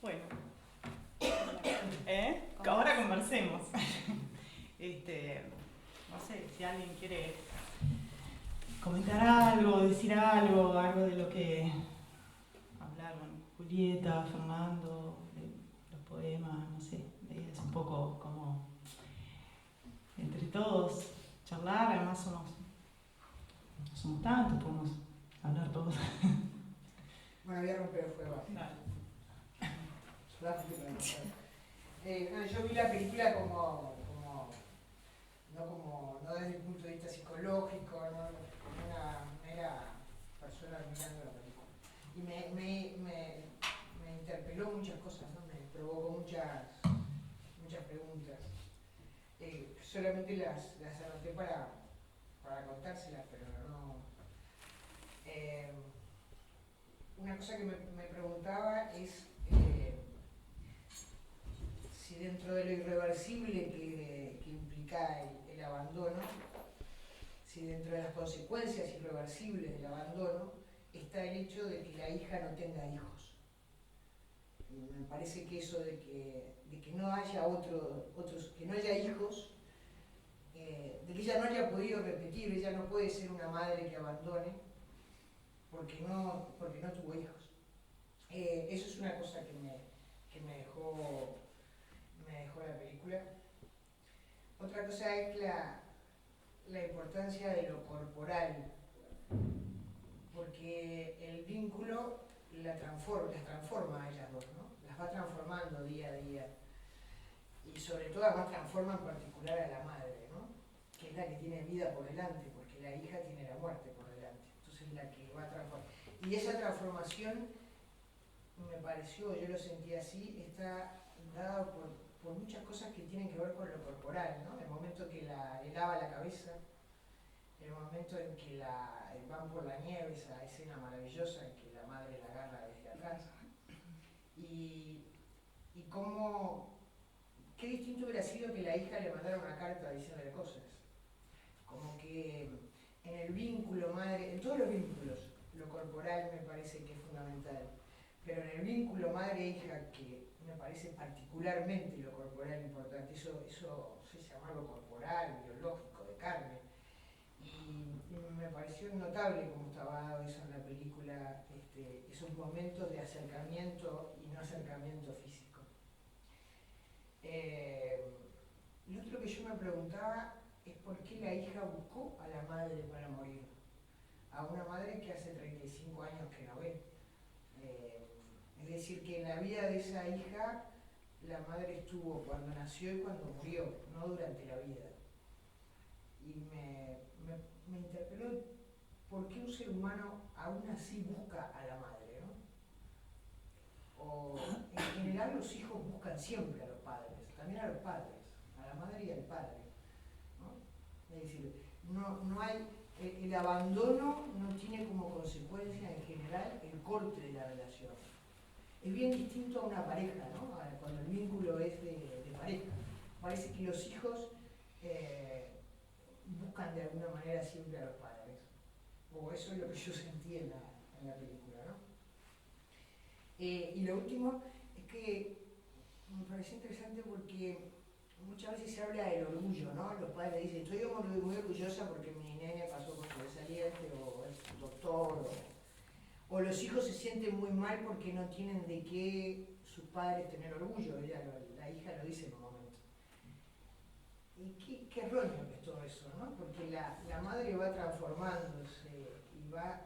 Bueno. Ahora conversemos. No sé si alguien quiere comentar algo, decir algo de lo que hablaron Julieta, Fernando, de los poemas, no sé, es un poco como entre todos charlar, además no somos tantos, podemos hablar todos. Bueno, voy a romper el fuego. Yo vi la película no desde el punto de vista psicológico, no, como una mera persona mirando la película. Y me interpeló muchas cosas, ¿no? Me provocó muchas preguntas. Solamente las anoté para contárselas, pero no. Una cosa que me preguntaba es dentro de lo irreversible que implica el abandono, si dentro de las consecuencias irreversibles del abandono está el hecho de que la hija no tenga hijos. Y me parece que eso de que no haya que no haya hijos, de que ella no haya podido repetir, ella no puede ser una madre que abandone porque no tuvo hijos. Eso es una cosa que me dejó la película. Otra cosa es la importancia de lo corporal, porque el vínculo las transforma a ellas dos, ¿no? Las va transformando día a día. Y sobre todo además transforma en particular a la madre, ¿no? Que es la que tiene vida por delante, porque la hija tiene la muerte por delante. Entonces la que va a transformar. Y esa transformación, me pareció, yo lo sentí así, está dada por muchas cosas que tienen que ver con lo corporal, ¿no? El momento que le lava la cabeza, el momento en que van por la nieve, esa escena maravillosa en que la madre la agarra desde atrás. Y cómo, qué distinto hubiera sido que la hija le mandara una carta diciéndole cosas. Como que en el vínculo madre, en todos los vínculos, lo corporal me parece que es fundamental. Pero en el vínculo madre-hija, que me parece particularmente lo corporal importante, eso se llama lo corporal, biológico, de carne. Y me pareció notable cómo estaba dado eso en la película, esos momentos de acercamiento y no acercamiento físico. Lo otro que yo me preguntaba es por qué la hija buscó a la madre para morir. A una madre que hace 35 años que no ve. Es decir, que en la vida de esa hija la madre estuvo cuando nació y cuando murió, no durante la vida. Y me interpeló por qué un ser humano aún así busca a la madre, ¿no? O en general los hijos buscan siempre a los padres, también a los padres, a la madre y al padre, ¿no? Es decir, no hay, el abandono no tiene como consecuencia en general el corte de la relación. Es bien distinto a una pareja, ¿no? Cuando el vínculo es de pareja. Parece que los hijos buscan de alguna manera siempre a los padres. O eso es lo que yo sentí en la película, ¿no? Y lo último es que me pareció interesante porque muchas veces se habla del orgullo, ¿no? Los padres dicen, estoy muy orgullosa porque mi nene pasó con sobresaliente o es doctor, o los hijos se sienten muy mal porque no tienen de qué sus padres tener orgullo. La hija lo dice en un momento. Y qué erróneo que es todo eso, ¿no? Porque la madre va transformándose y va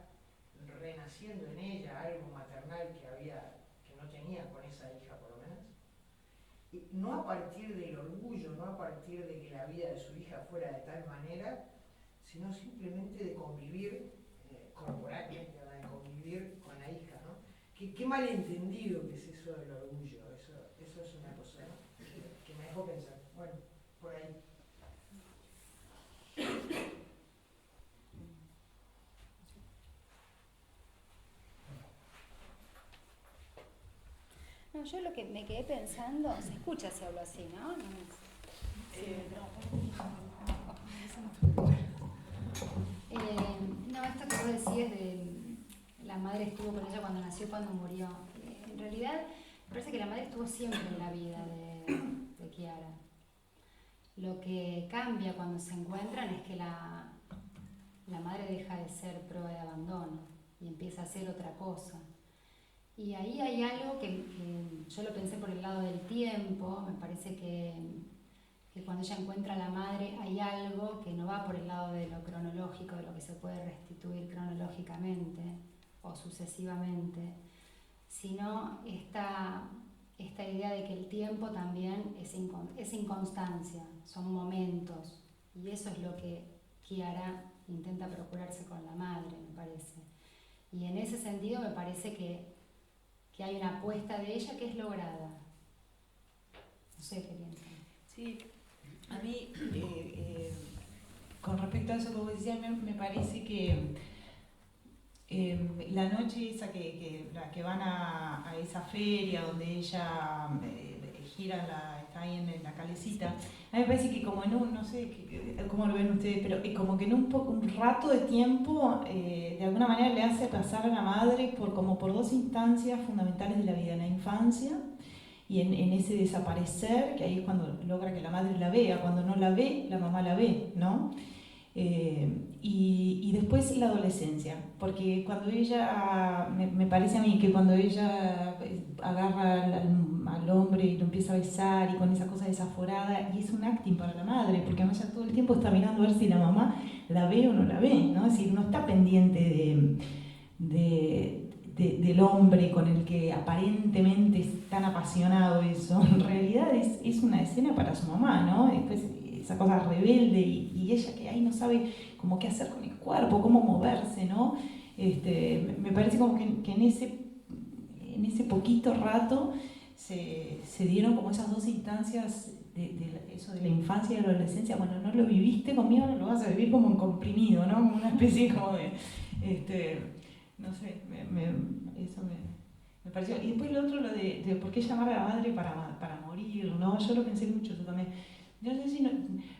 renaciendo en ella algo maternal que no tenía con esa hija por lo menos. Y no a partir del orgullo, no a partir de que la vida de su hija fuera de tal manera, sino simplemente de convivir corporalmente, de convivir con la hija, ¿no? Qué malentendido que es eso del orgullo, eso es una cosa, ¿no? que me dejó pensar. Bueno, por ahí. No, yo lo que me quedé pensando, se escucha si hablo así, ¿no? No, esto que vos decías de la madre estuvo con ella cuando nació y cuando murió. En realidad, me parece que la madre estuvo siempre en la vida de Kiara. Lo que cambia cuando se encuentran es que la madre deja de ser prueba de abandono y empieza a hacer otra cosa. Y ahí hay algo que yo lo pensé por el lado del tiempo, me parece que cuando ella encuentra a la madre hay algo que no va por el lado de lo cronológico, de lo que se puede restituir cronológicamente o sucesivamente, sino esta idea de que el tiempo también es inconstancia, son momentos, y eso es lo que Kiara intenta procurarse con la madre, me parece. Y en ese sentido me parece que hay una apuesta de ella que es lograda. No sé qué piensan. Sí, a mí, con respecto a eso que vos decías, me parece que la noche esa que van a esa feria donde ella gira, está ahí en la calecita. A mí me parece que como en un, no sé cómo lo ven ustedes, pero como que en un rato de tiempo, de alguna manera le hace pasar a la madre como por dos instancias fundamentales de la vida, en la infancia y en ese desaparecer, que ahí es cuando logra que la madre la vea, cuando no la ve, la mamá la ve, ¿no? Y después la adolescencia, porque cuando ella, me parece a mí que cuando ella agarra al hombre y lo empieza a besar y con esa cosa desaforada, y es un acting para la madre, porque además ella todo el tiempo está mirando a ver si la mamá la ve o no la ve, ¿no? Es decir, no está pendiente del hombre con el que aparentemente es tan apasionado eso. En realidad es una escena para su mamá, ¿no? Después, esa cosa rebelde y ella que ahí no sabe como qué hacer con el cuerpo, cómo moverse, ¿no? Me parece como que en ese poquito rato se dieron como esas dos instancias eso de la infancia y de la adolescencia. Bueno, no lo viviste conmigo, no lo vas a vivir como en comprimido, ¿no? Como una especie como de, no sé, eso me pareció. Y después lo otro, lo de por qué llamar a la madre para morir, ¿no? Yo lo pensé mucho, yo también. Yo no sé si,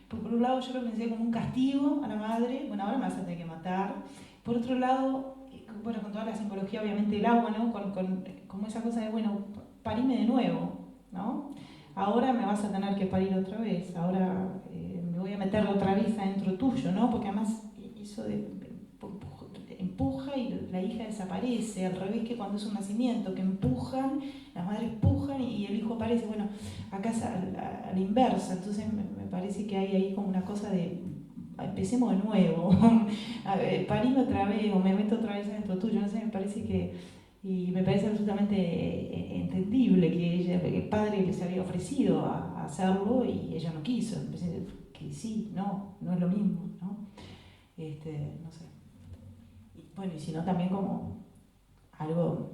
por un lado yo lo pensé como un castigo a la madre, bueno, ahora me vas a tener que matar. Por otro lado, bueno, con toda la simbología obviamente del agua, ¿no? Como esa cosa de, bueno, parime de nuevo, ¿no? Ahora me vas a tener que parir otra vez, ahora me voy a meter otra vez adentro tuyo, ¿no? Porque además eso empuja y la hija desaparece, al revés que cuando es un nacimiento, que empujan, las madres empujan y el hijo aparece. Bueno, acá es a la inversa, entonces me parece que hay ahí como una cosa de empecemos de nuevo, parime otra vez o me meto otra vez adentro tuyo, no sé, me parece que, y me parece absolutamente entendible que el padre les había ofrecido a hacerlo y ella no quiso, que sí, no es lo mismo, ¿no? No sé. Bueno, y si no, también como algo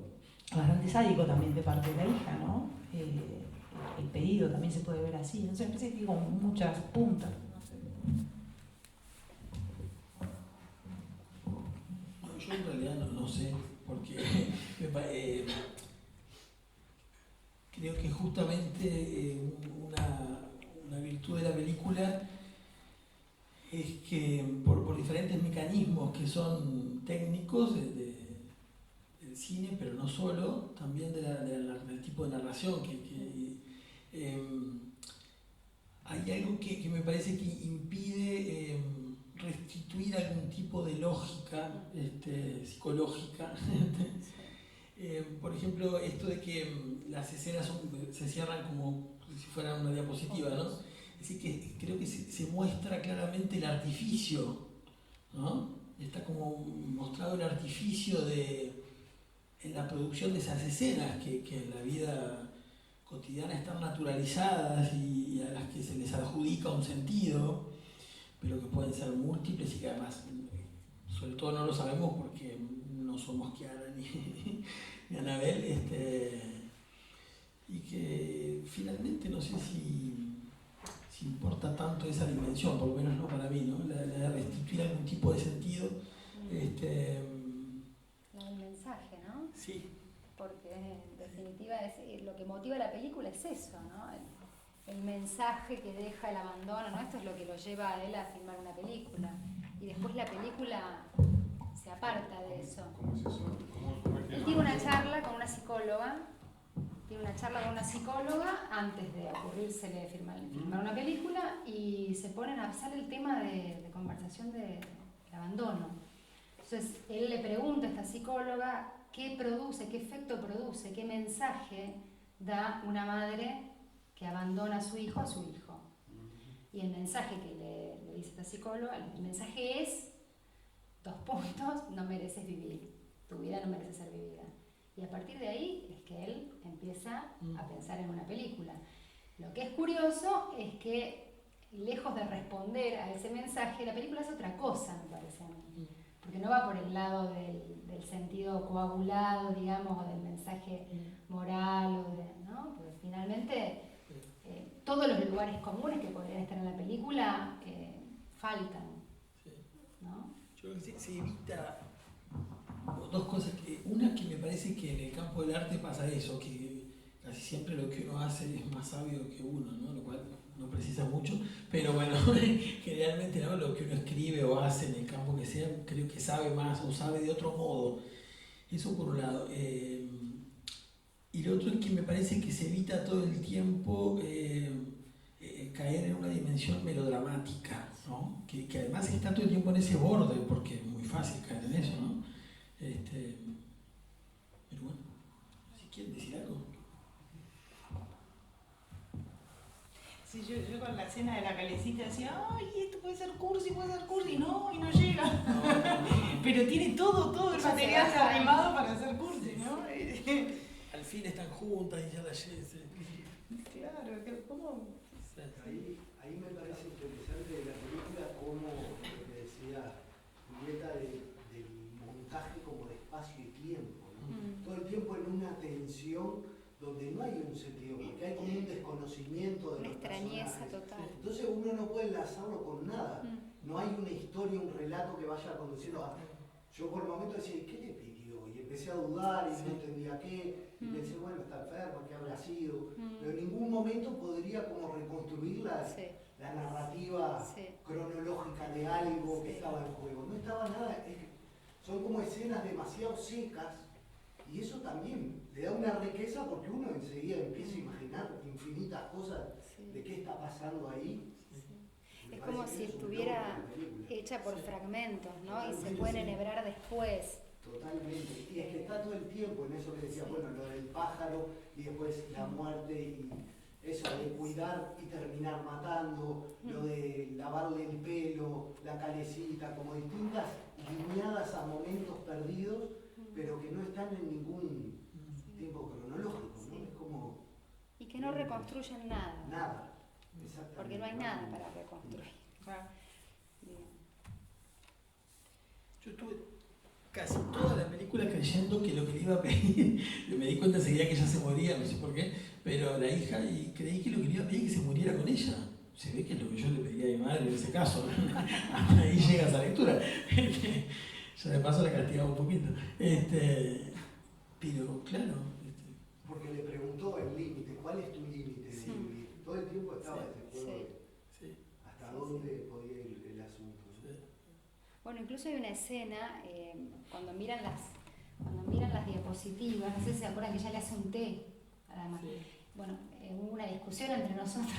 bastante sádico también de parte de la hija, ¿no? El pedido también se puede ver así. No sé, pensé que digo muchas puntas. No sé. No, yo en realidad no sé, porque creo que justamente una virtud de la película es que por diferentes mecanismos que son técnicos del cine, pero no solo, también del tipo de narración, hay algo que me parece que impide restituir algún tipo de lógica psicológica. Por ejemplo, esto de que las escenas se cierran como si fueran una diapositiva, ¿no? Es decir, que creo que se muestra claramente el artificio, ¿no? Está como mostrado el artificio en la producción de esas escenas que en la vida cotidiana están naturalizadas y a las que se les adjudica un sentido, pero que pueden ser múltiples y que además, sobre todo no lo sabemos porque no somos Kiara ni Anabel, y que finalmente no sé si importa tanto esa dimensión, por lo menos no para mí, ¿no? La de restituir algún tipo de sentido. El mensaje, ¿no? Sí. Porque en definitiva lo que motiva la película es eso, ¿no? El mensaje que deja el abandono, ¿no? Esto es lo que lo lleva a él a filmar una película. Y después la película se aparta de eso. ¿Cómo es eso? Él tiene una charla con una psicóloga. Antes de ocurrírsele filmar una película y sale el tema de conversación del abandono. Entonces él le pregunta a esta psicóloga qué produce, qué efecto produce, qué mensaje da una madre que abandona a su hijo. Y el mensaje que le dice esta psicóloga, el mensaje es 2 puntos, no mereces vivir, tu vida no merece ser vivida. Y a partir de ahí es que él empieza a pensar en una película. Lo que es curioso es que, lejos de responder a ese mensaje, la película es otra cosa, me parece a mí. Porque no va por el lado del sentido coagulado, digamos, o del mensaje moral, ¿no? Porque finalmente todos los lugares comunes que podrían estar en la película faltan, ¿no? Yo creo que se evita dos cosas. Una, que me parece que en el campo del arte pasa eso, que casi siempre lo que uno hace es más sabio que uno, ¿no? Lo cual no precisa mucho, pero bueno, generalmente, ¿no? Lo que uno escribe o hace en el campo que sea, creo que sabe más o sabe de otro modo. Eso por un lado. Y lo otro es que me parece que se evita todo el tiempo caer en una dimensión melodramática, ¿no? Que además está todo el tiempo en ese borde, porque es muy fácil caer en eso, ¿no? Pero bueno, si quieren decir algo. Sí, yo con la escena de la calecita decía, ay, esto puede ser cursi, y no llega. No. Pero tiene todo el material armado para hacer cursi, ¿no? Al fin están juntas y ya la lleve. Claro, ¿cómo? Ahí me parece interesante de la película como me decía Julieta del montaje como de espacio y tiempo, ¿no? Todo el tiempo en una tensión donde no hay un sentido, porque hay como un desconocimiento de una los extrañeza personajes. total. Entonces uno no puede enlazarlo con nada. No hay una historia, un relato que vaya conduciendo a... Yo por el momento decía, ¿qué le pidió? Y empecé a dudar y no entendía qué. Y pensé, bueno, está enfermo, ¿qué habrá sido? Pero en ningún momento podría como reconstruir la narrativa cronológica de algo que estaba en juego. No estaba nada, son como escenas demasiado secas y eso también le da una riqueza porque uno enseguida empieza a imaginar infinitas cosas de qué está pasando ahí. Es como si estuviera hecha por fragmentos, ¿no? Y se pueden enhebrar después. Totalmente. Y es que está todo el tiempo en eso que decía, bueno, lo del pájaro y después la muerte y eso de cuidar y terminar matando, lo de lavarle el pelo, la calecita, como distintas guiñadas a momentos perdidos, pero que no están en ningún tiempo cronológico, ¿no? Es como... Y que no reconstruyen nada. Nada, exactamente. Porque no hay nada para reconstruir. Bien. Yo estuve casi toda la película creyendo que lo que le iba a pedir, me di cuenta enseguida que ella se moría, no sé por qué, pero la hija, y creí que lo que le iba a pedir es que se muriera con ella. Se ve que es lo que yo le pediría a mi madre en ese caso. Ahí llega esa lectura. Ya de paso la castigaba un poquito. Pero claro. Porque le preguntó el límite, ¿cuál es tu límite de vivir? Todo el tiempo estaba ese juego de hasta dónde podía ir el asunto. ¿No? Bueno, incluso hay una escena, cuando miran las diapositivas, no sé si se acuerdan que ella le hace un té a la madre. Bueno, hubo una discusión entre nosotros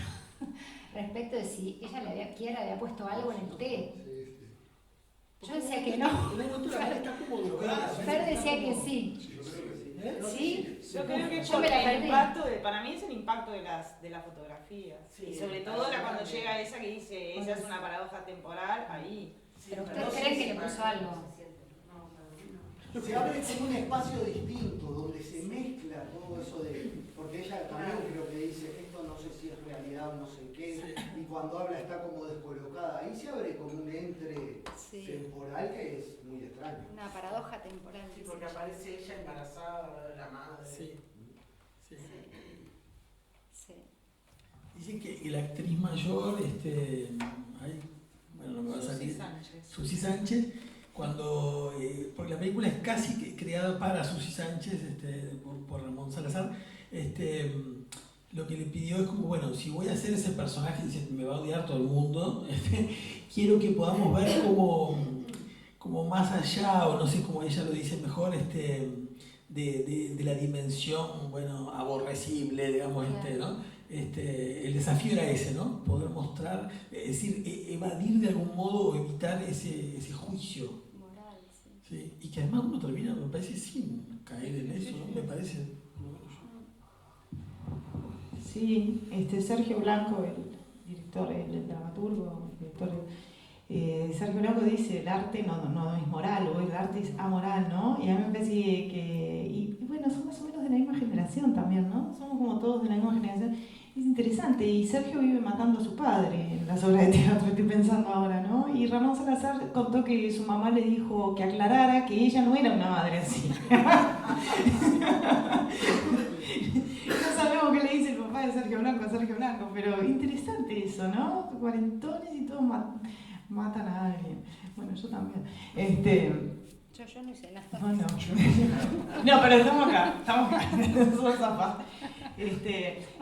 respecto de si ella Kiara había puesto algo en el té. Yo decía que no. Fer decía que sí. ¿Sí? Yo creo que yo me la perdí. Para mí es el impacto de la fotografía. Y sobre todo cuando llega esa que dice, ella es una paradoja temporal, ahí. Pero ustedes creen que le puso algo. Se abre como un espacio distinto, donde se mezcla todo eso de... Porque ella también creo que dice, esto no sé si es realidad o no sé qué, y cuando habla está como descolocada. Ahí se abre como un entre temporal que es muy extraño. Una paradoja temporal. Sí, porque aparece ella embarazada, la madre. Sí. Dicen que la actriz mayor, bueno, no me va a salir, Susi Sánchez, cuando, porque la película es casi creada para Susi Sánchez, por Ramón Salazar, lo que le pidió es como, bueno, si voy a hacer ese personaje, dice, me va a odiar todo el mundo, quiero que podamos ver como más allá, o no sé cómo ella lo dice mejor, de la dimensión, bueno, aborrecible, digamos, ¿no? El desafío era ese, ¿no? Poder mostrar, es decir, evadir de algún modo o evitar ese juicio. Moral, sí. Sí. Y que además uno termina, me parece, sin caer en eso, ¿no? Me parece. Sí, Sergio Blanco, el director, el dramaturgo, el director, Sergio Blanco dice, el arte no es moral, o el arte es amoral, ¿no? Y a mí me parece y bueno, somos más o menos de la misma generación también, ¿no? Somos como todos de la misma generación. Es interesante, y Sergio vive matando a su padre en las obras de teatro, estoy pensando ahora, ¿no? Y Ramón Salazar contó que su mamá le dijo que aclarara que ella no era una madre así. No sabemos qué le dice el papá de Sergio Blanco a Sergio Blanco, pero interesante eso, ¿no? Cuarentones y todos matan a alguien. Bueno, yo también. Yo no hice nada. No, no. No, pero estamos acá. Somos zapatos.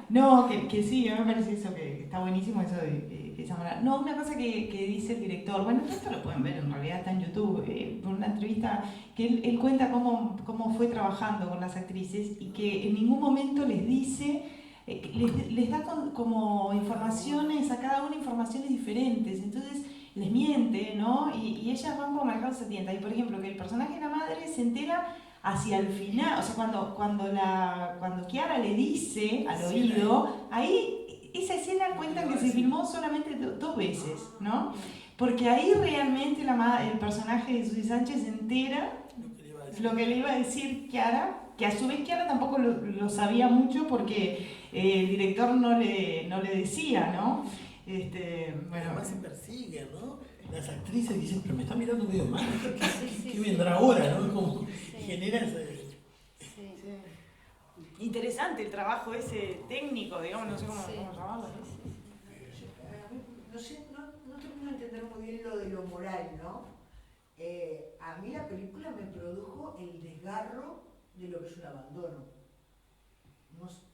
No, que sí, a mí me parece eso que está buenísimo, eso de que Zamora. No, una cosa que dice el director, bueno, esto lo pueden ver, en realidad está en YouTube, por una entrevista que él cuenta cómo fue trabajando con las actrices y que en ningún momento les dice, les da como informaciones, a cada una informaciones diferentes, entonces les miente, ¿no? Y ellas van como marcando 70. Y por ejemplo, que el personaje de la madre se entera hacia el final, o sea, cuando Chiara le dice al oído, ahí esa escena cuentan que se filmó solamente 2 veces, ¿no? Porque ahí realmente el personaje de Susi Sánchez se entera lo que le iba a decir Chiara, que a su vez Chiara tampoco lo sabía mucho porque el director no le decía, ¿no? Bueno, además se persiguen, ¿no? Las actrices dicen, pero me está mirando medio mal, ¿qué vendrá ahora? ¿No? Como genera ese... Interesante el trabajo ese técnico, digamos, no sé cómo llamarlo. No sé, no termino de entender muy bien lo de lo moral, ¿no? A mí la película me produjo el desgarro de lo que es un abandono.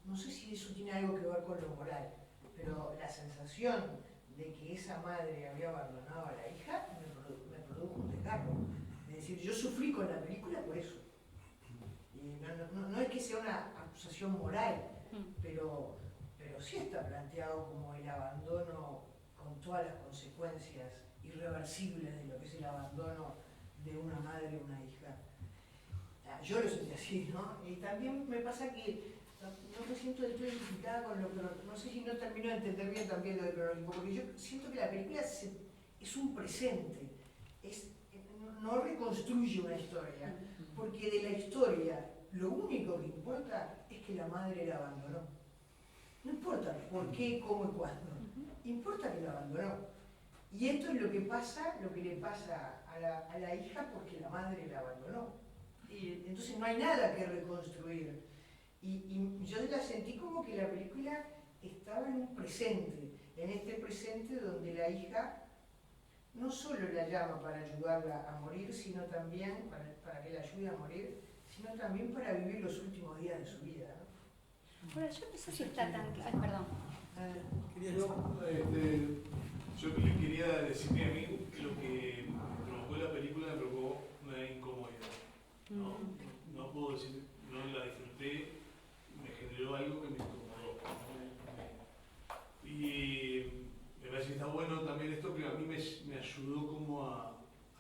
No sé si eso tiene algo que ver con lo moral, pero la sensación de que esa madre había abandonado a la hija me produjo un desgarro. Es decir, yo sufrí con la película por eso. Y no es que sea una acusación moral, pero sí está planteado como el abandono con todas las consecuencias irreversibles de lo que es el abandono de una madre o una hija. Yo lo sentí así, ¿no? Y también me pasa que no me siento del todo identificada con lo cronológico. No sé si no termino de entender bien también lo de cronológico, porque yo siento que la película es un presente, no reconstruye una historia, porque de la historia lo único que importa es que la madre la abandonó. No importa por qué, cómo y cuándo, importa que la abandonó. Y esto es lo que le pasa a la hija porque la madre la abandonó. Y entonces no hay nada que reconstruir. Y yo la sentí como que la película estaba en un presente, en este presente donde la hija no solo la llama para ayudarla a morir, sino también para que la ayude a morir, sino también para vivir los últimos días de su vida, ¿no? Bueno, yo no sé si está tan claro. Perdón. Yo le quería decir a mí que lo que provocó la película me provocó una incomodidad. No puedo decir, no la disfruté, me generó algo que me incomodó. Y me parece que está bueno también esto, que a mí me ayudó como a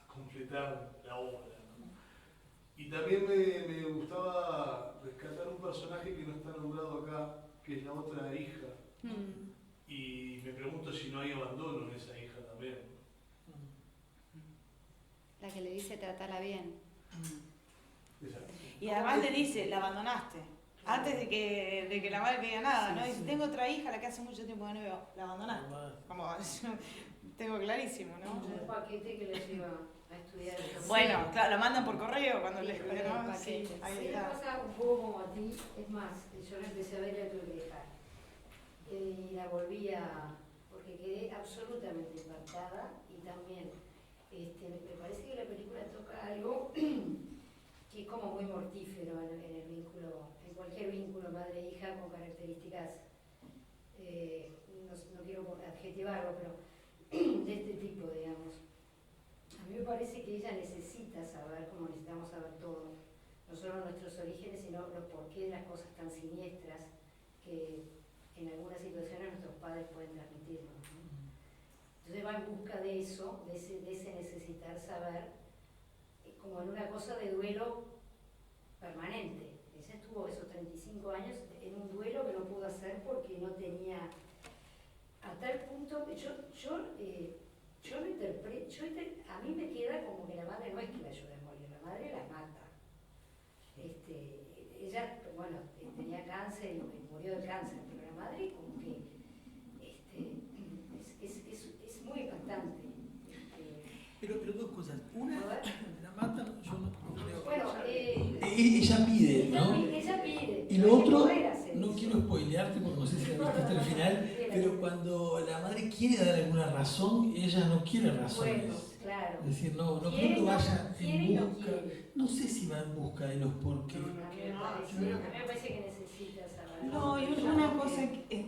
completar la obra, ¿no? Y también me gustaba rescatar un personaje que no está nombrado acá, que es la otra hija. Y me pregunto si no hay abandono en esa hija también. La que le dice tratala bien. Exacto. Y además le dice, la abandonaste. Antes de que la madre diga nada, ¿no? Dice, tengo otra hija, la que hace mucho tiempo que no veo. La abandonaste. Como, tengo clarísimo, ¿no? Un paquete que les lleva a estudiar. Bueno, claro, lo mandan por correo cuando Sí, les por ¿no? el paquete. Sí, ahí Sí, me está. pasa un poco como a ti. Es más, yo la empecé a ver y la tuve que dejar. Y la volví a... porque quedé absolutamente impactada y también me parece que la película toca algo que es como muy mortífero en el vínculo, en cualquier vínculo madre-hija con características, no quiero adjetivarlo, pero de este tipo, digamos. A mí me parece que ella necesita saber, como necesitamos saber todos, no solo nuestros orígenes, sino los porqué de las cosas tan siniestras que en algunas situaciones nuestros padres pueden transmitirnos, ¿no? Entonces va en busca de eso, de ese necesitar saber, como en una cosa de duelo permanente. Ella estuvo esos 35 años en un duelo que no pudo hacer porque no tenía, a tal punto que yo lo interpreto, a mí me queda como que la madre no es que la ayude a morir, la madre la mata. Ella, bueno, tenía cáncer y murió de cáncer, pero la madre como que es muy impactante. Pero dos cosas. Una, la mata, yo no creo. Bueno, ella pide, ¿no? Ella pide. Y lo otro, poder hacer no eso. quiero spoilearte porque no sé si la viste hasta el final, pero cuando la madre quiere dar alguna razón, ella no quiere razones. Bueno, Claro. Es decir, no creo Quiere, que no, vaya quiere y en no busca, quiere. no sé si va en busca de los porqués. A mí me parece que necesita saber. No, y una cosa que...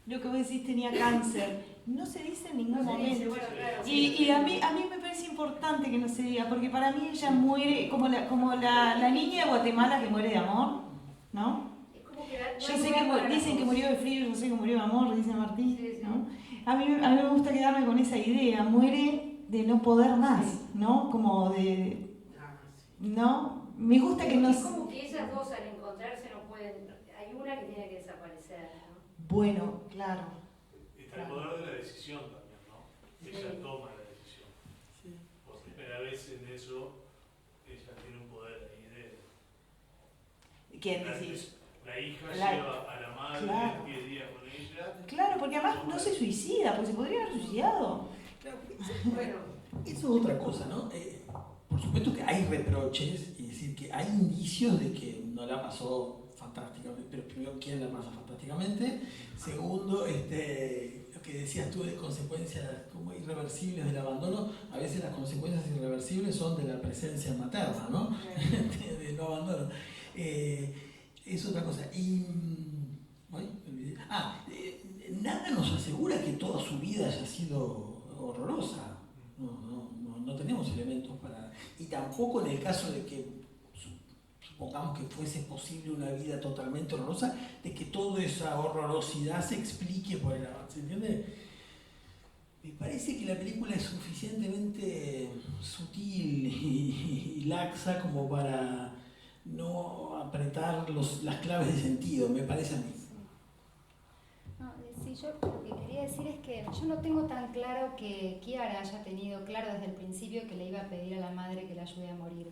Lo que vos decís, tenía cáncer. No se dice en ningún momento. Bueno, claro, Y a mí me parece importante que no se diga, porque para mí ella muere como la niña de Guatemala que muere de amor, ¿no? Es como que no Yo hay sé lugar para que la dicen que murió de frío, yo sé que murió de amor, dice Martín, Sí, sí. ¿no? A mí me gusta quedarme con esa idea, muere de no poder más, ¿no? Como de... ¿no? Me gusta que no... Es como que ellas dos al encontrarse no pueden. Hay una que tiene que desaparecer, ¿no? Bueno, claro. Está el poder de la decisión también, ¿no? Ella Sí. toma la decisión. Por primera vez en eso, ella tiene un poder ahí de... ¿Quién decís? La hija La- lleva a la madre Claro. 10 días con ella. Claro, porque además no se suicida, porque se podría haber suicidado. Claro, Bueno, eso es otra cosa, ¿no? Por supuesto que hay reproches, es decir, que hay indicios de que no la pasó fantásticamente, pero primero, ¿quién la pasa fantásticamente? Segundo, lo que decías tú de consecuencias como irreversibles del abandono, a veces las consecuencias irreversibles son de la presencia materna, ¿no? de no abandono. Es otra cosa. Y, ay, me olvidé. Nada nos asegura que toda su vida haya sido horrorosa. No tenemos elementos para... Y tampoco en el caso de que supongamos que fuese posible una vida totalmente horrorosa, de que toda esa horrorosidad se explique por el avance, ¿entiendes? Me parece que la película es suficientemente sutil y laxa como para no apretar las claves de sentido, me parece a mí. No, sí, yo lo que quería decir es que yo no tengo tan claro que Kiara haya tenido claro desde el principio que le iba a pedir a la madre que la ayude a morir.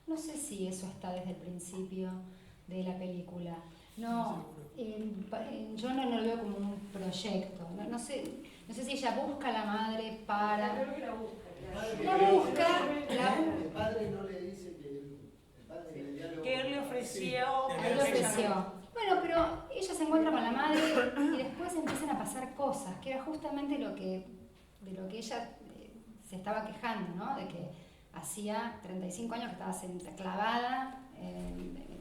No sé si eso está desde el principio de la película. No, yo no lo veo como un proyecto. No sé si ella busca a la madre para... creo que la busca, claro. La busca, El padre no le dice que el padre en el diálogo... Que él le ofreció... Ahí lo ofreció. Bueno, pero ella se encuentra con la madre y después empiezan a pasar cosas, que era justamente de lo que ella se estaba quejando, ¿no? De que hacía 35 años que estaba clavada,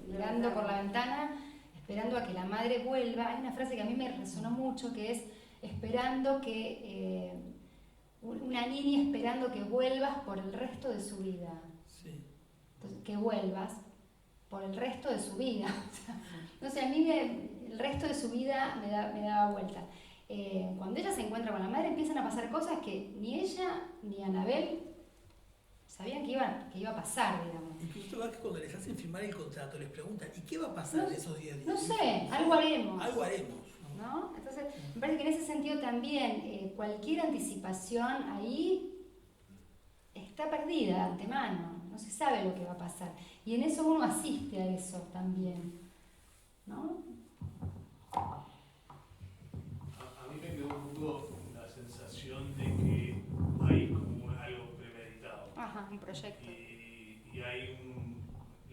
mirando por la ventana, esperando a que la madre vuelva. Hay una frase que a mí me resonó mucho, que es esperando que... una niña esperando que vuelvas por el resto de su vida. Sí. Entonces, que vuelvas por el resto de su vida. No sé, a mí el resto de su vida me daba vuelta. Cuando ella se encuentra con la madre empiezan a pasar cosas que ni ella ni Anabel sabían que iba a pasar, digamos. Incluso va que cuando les hacen firmar el contrato les preguntan, ¿y qué va a pasar en esos 10 días? No sé, algo haremos. Algo haremos. ¿No? Entonces, me parece que en ese sentido también cualquier anticipación ahí está perdida de antemano, no se sabe lo que va a pasar. Y en eso uno asiste a eso también, ¿no? A mí me quedó un poco la sensación de que hay como algo premeditado. Ajá, un proyecto. Y hay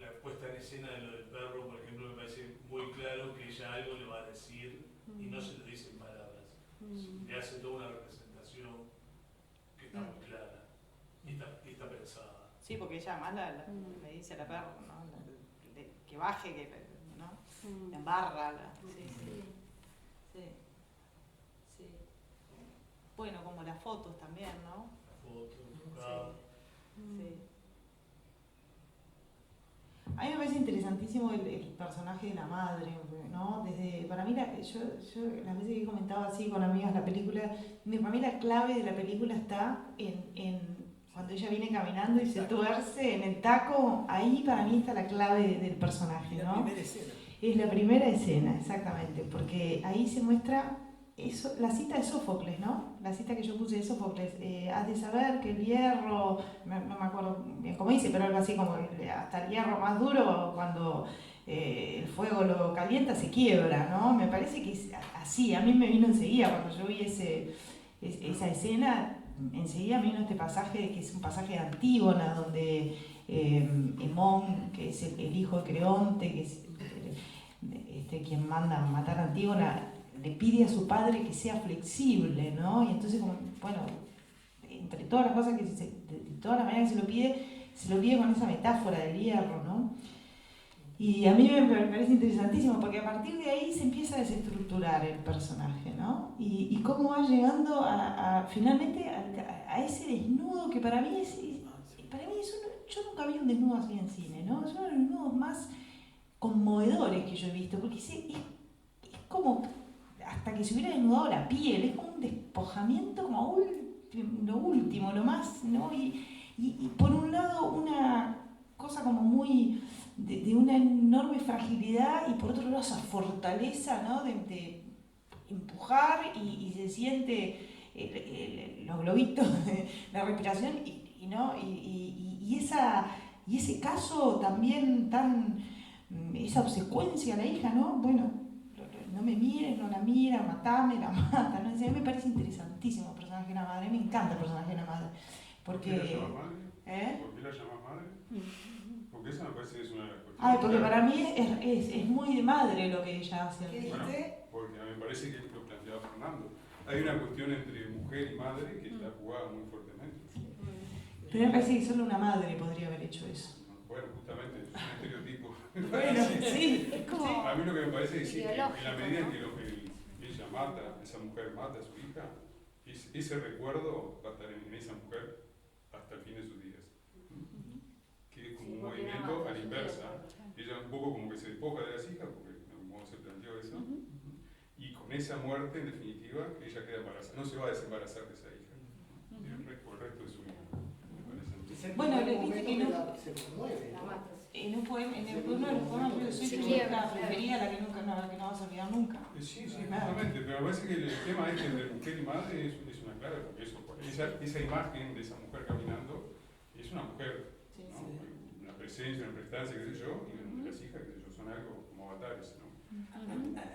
la puesta en escena de lo del perro, por ejemplo, me parece muy claro que ella algo le va a decir y no se lo dice en palabras. Le hace toda una representación que está muy clara y está pensada. Sí, porque ella más le dice a la perra, ¿no? Que baje, ¿no? La embarra. Sí. Bueno, como las fotos también, ¿no? La foto, enfocado. Sí. A mí me parece interesantísimo el personaje de la madre, ¿no? Para mí, yo las veces que he comentado así con amigas la película, para mí la clave de la película está en cuando ella viene caminando y se tuerce en el taco, ahí para mí está la clave del personaje, ¿no? La primera escena. Es la primera escena, exactamente, porque ahí se muestra eso, la cita de Sófocles, ¿no? La cita que yo puse de Sófocles, has de saber que el hierro, no me acuerdo bien cómo dice, pero algo así como hasta el hierro más duro, cuando el fuego lo calienta, se quiebra, ¿no? Me parece que es así, a mí me vino enseguida cuando yo vi esa escena, enseguida me vino este pasaje, que es un pasaje de Antígona, donde Hemón, que es el hijo de Creonte, que es quien manda matar a Antígona, le pide a su padre que sea flexible, ¿no? Y entonces, como, bueno, entre todas las cosas de todas las maneras que se lo pide con esa metáfora del hierro, ¿no? Y a mí me parece interesantísimo porque a partir de ahí se empieza a desestructurar el personaje, ¿no? Y cómo va llegando finalmente a ese desnudo que para mí yo nunca vi un desnudo así en cine, ¿no? Es uno de los desnudos más conmovedores que yo he visto, porque es como hasta que se hubiera desnudado la piel, es como un despojamiento como lo último, lo más, ¿no? Y por un lado una cosa como muy de una enorme fragilidad y por otro lado esa fortaleza, ¿no? de empujar y se siente los globitos de la respiración y ese caso también esa obsecuencia a la hija, ¿no? Bueno, no me mires, no la mira, matame, la mata, ¿no? A mí me parece interesantísimo el personaje de la madre, me encanta el personaje de la madre. Porque, ¿Por qué la llamas madre? ¿Por qué la llamas madre? Porque esa me parece que es una de las cuestiones. Ay, porque para mí es muy de madre lo que ella hace. ¿Qué dijiste? Bueno, porque me parece que lo planteaba Fernando. Hay una cuestión entre mujer y madre que está jugada muy fuertemente. Pero me parece que solo una madre podría haber hecho eso. Bueno, justamente, es un estereotipo. Bueno, sí. Es como A mí lo que me parece es que en la ideológico, medida en ¿no? que lo que ella mata, esa mujer mata a su hija, ese recuerdo va a estar en esa mujer hasta el fin de sus días. Que es como un movimiento a la inversa. Ella un poco como que se despoja de las hijas, porque de algún modo se planteó eso. Y con esa muerte, en definitiva, ella queda embarazada. No se va a desembarazar de esa hija. Por el resto de su vida. Me parece. Bueno, le viste que no. Se conmueve. La matas. En uno de los poemas yo soy tu hija preferida, la que no vas a olvidar nunca. Sí, justamente, pero me parece que el tema este entre mujer y madre es una clara, porque esa imagen de esa mujer caminando es una mujer, ¿no? Una presencia, una prestancia, qué sé yo, y las hijas, qué sé yo, son algo como avatares, ¿no?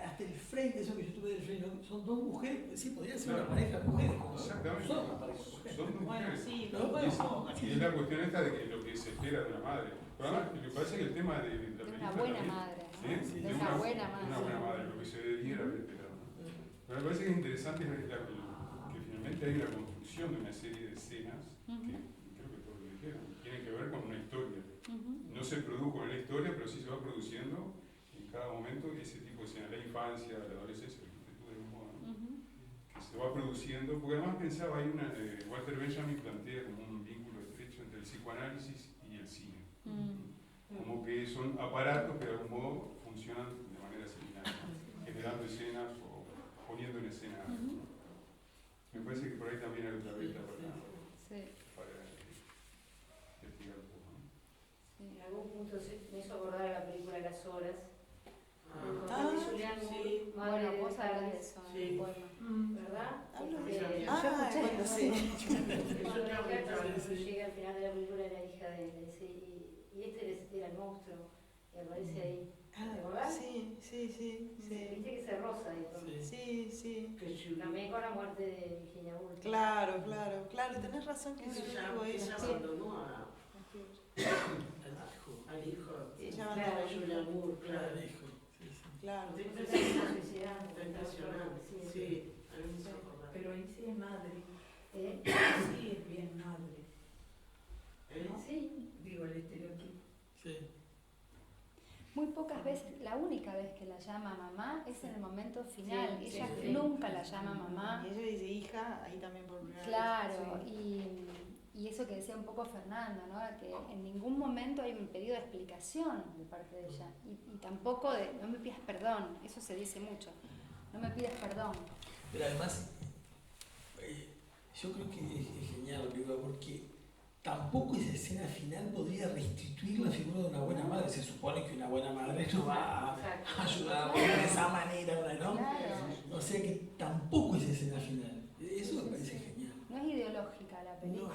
Hasta el frente, eso que yo tuve del frente, son dos mujeres, sí, podría ser una pareja de mujeres. Exactamente. Son una pareja de mujeres. Son dos Bueno, mujeres. sí, ¿No? Y es la cuestión esta de que lo que se espera de una madre. Pero además, me parece que el tema de la de una película buena también, madre, ¿no? ¿sí? De una buena madre. Una buena madre, lo que se debiera haber esperado. Pero me parece que es interesante que finalmente hay una construcción de una serie de escenas que creo que todos lo dijeron, tienen que ver con una historia. No se produjo en la historia, pero sí se va produciendo en cada momento ese tipo de escenas, la infancia, la adolescencia, la juventud de un modo, ¿no? Que se va produciendo, porque además pensaba, Walter Benjamin plantea como un vínculo estrecho entre el psicoanálisis y el cine. Como que son aparatos que de algún modo funcionan de manera similar, ¿no? Generando escenas o poniendo en escena algo, ¿no? Me parece que por ahí también hay otra beta para investigar un poco, ¿no? En algún punto me hizo acordar a la película Las Horas. Julián sí. Madre Bueno, de vos hablas de Carles, eso en Sí. el poema. ¿verdad? Hablo de Este, ella. Bueno, sí. Cuando la mujer llega al final de la película la hija de él, y este era el monstruo que aparece ahí. ¿Te acordás? Sí. Viste que se rosa ahí. Sí. Que chulo. También con la muerte de Virginia Woolf. Claro, tenés razón que eso Ella abandonó al hijo. Ella Claro, abandonó al Julian Moore, claro. Claro. Siempre se está suicidando. Está impresionante. Sí, a mí me hizo acordar. Pero ahí sí es madre, ¿Eh? sí es bien madre. Sí. Digo, el estereotipo. Sí. Muy pocas veces, la única vez que la llama mamá es en el momento final. Sí, Ella sí. nunca la llama mamá. Y ella dice hija, ahí también por primera vez. Claro, y eso que decía un poco Fernando, ¿no? Que en ningún momento hay un pedido de explicación de parte de ella. Y tampoco de, no me pidas perdón, eso se dice mucho. No me pidas perdón. Pero además, yo creo que es genial lo que digo, porque tampoco esa escena final podría restituir la figura de una buena madre. Se supone que una buena madre no va a ayudar de esa manera, ¿no? Claro. O sea que tampoco esa escena final. Eso me parece genial. No es ideológica la película.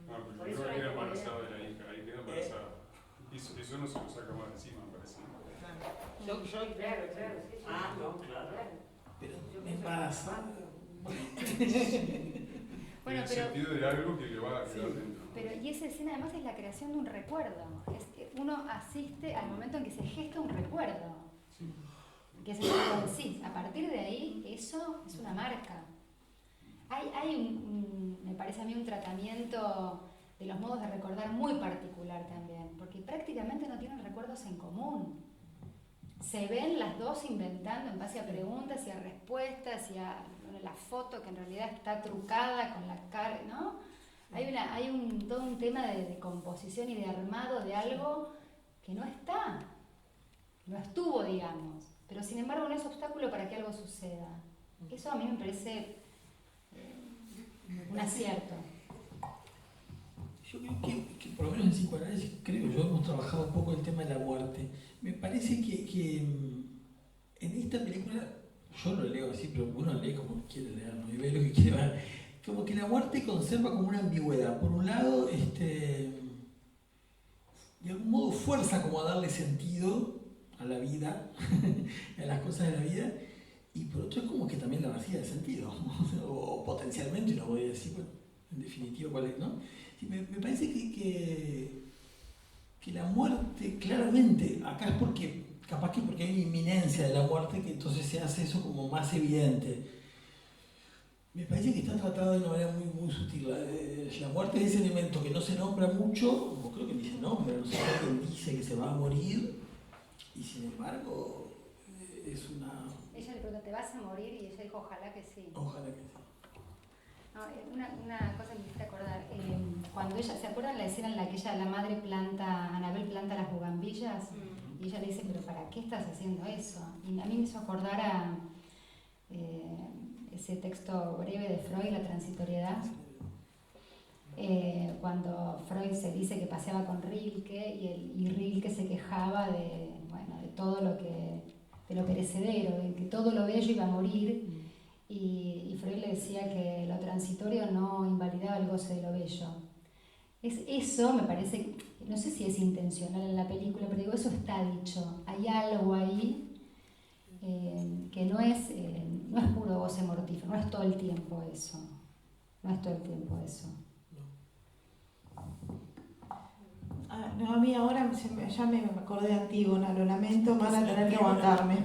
No, pero yo creo que queda embarazada de la hija, ahí queda embarazada. Eso no se lo saca más encima, me parece. Claro, sí. Ah, no, claro. Pero embarazada. Bueno, en el pero, sentido de algo que le va a quedar dentro. pero y esa escena además es la creación de un recuerdo. Uno asiste al momento en que se gesta un recuerdo. que es el que decís. A partir de ahí, eso es una marca. Hay me parece a mí, un tratamiento de los modos de recordar muy particular también, porque prácticamente no tienen recuerdos en común. Se ven las dos inventando en base a preguntas y a respuestas y a la foto que en realidad está trucada con la cara, ¿no? Hay todo un tema de composición y de armado de algo que no está, no estuvo, digamos, pero sin embargo no es obstáculo para que algo suceda. Eso a mí me parece un acierto. Yo creo que por lo menos en psicoanálisis, creo yo, hemos trabajado un poco el tema de la muerte. Me parece que en esta película, yo lo leo así, pero uno lee como quiere leerlo y ve lo que quiere ver. Como que la muerte conserva como una ambigüedad. Por un lado, de algún modo fuerza como a darle sentido a la vida, a las cosas de la vida, y por otro es como que también la vacía de sentido, o potencialmente, no voy a decir, bueno, en definitiva cuál es, ¿no? Me parece que la muerte, claramente, acá es porque, capaz que porque hay una inminencia de la muerte, que entonces se hace eso como más evidente. Me parece que está tratado de una manera muy, muy sutil. La muerte es ese elemento que no se nombra mucho, o creo que ni se nombra, no sé, alguien dice que se va a morir, y sin embargo es una... Ella le preguntó, ¿te vas a morir? Y ella dijo, ojalá que sí. Ojalá que sí. No, una cosa que me hiciste acordar, cuando ella, ¿se acuerdan la escena en la que la madre Anabel planta las bugambillas? Y ella le dice, ¿pero para qué estás haciendo eso? Y a mí me hizo acordar a ese texto breve de Freud, La transitoriedad, cuando Freud se dice que paseaba con Rilke y Rilke se quejaba de todo de lo perecedero, de que todo lo bello iba a morir. Y Freud le decía que lo transitorio no invalidaba el goce de lo bello. Eso me parece, no sé si es intencional en la película, pero digo, eso está dicho. Hay algo ahí que no es puro goce mortífero, no es todo el tiempo eso. No es todo el tiempo eso. No, a mí ahora ya me acordé de Antígona, lo lamento, van a tener que aguantarme.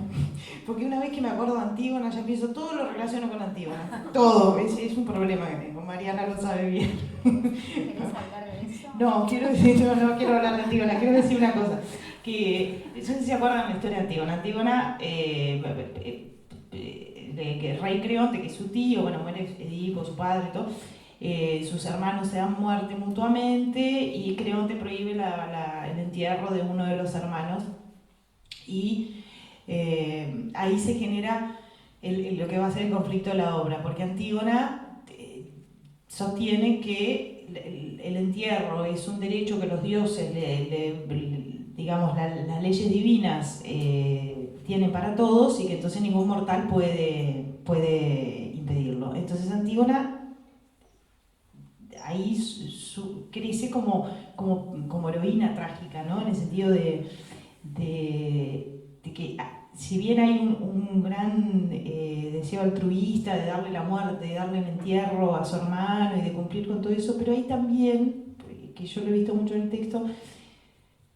Porque una vez que me acuerdo de Antígona, ya pienso todo lo relaciono con Antígona. Todo, es un problema que tengo. Mariana lo sabe bien. ¿Querés hablar de eso? No quiero hablar de Antígona, quiero decir una cosa. Que, no sé si se acuerdan de la historia de Antígona. Antígona, que el rey Creonte, que es su tío, muere Edipo, su padre y todo. Sus hermanos se dan muerte mutuamente y Creonte prohíbe el entierro de uno de los hermanos y ahí se genera lo que va a ser el conflicto de la obra, porque Antígona sostiene que el entierro es un derecho que los dioses, digamos, las leyes divinas tienen para todos y que entonces ningún mortal puede impedirlo. Entonces Antígona ahí crece como heroína trágica, ¿no? En el sentido de que si bien hay un gran deseo altruista de darle la muerte, de darle el entierro a su hermano y de cumplir con todo eso, pero hay también, que yo lo he visto mucho en el texto,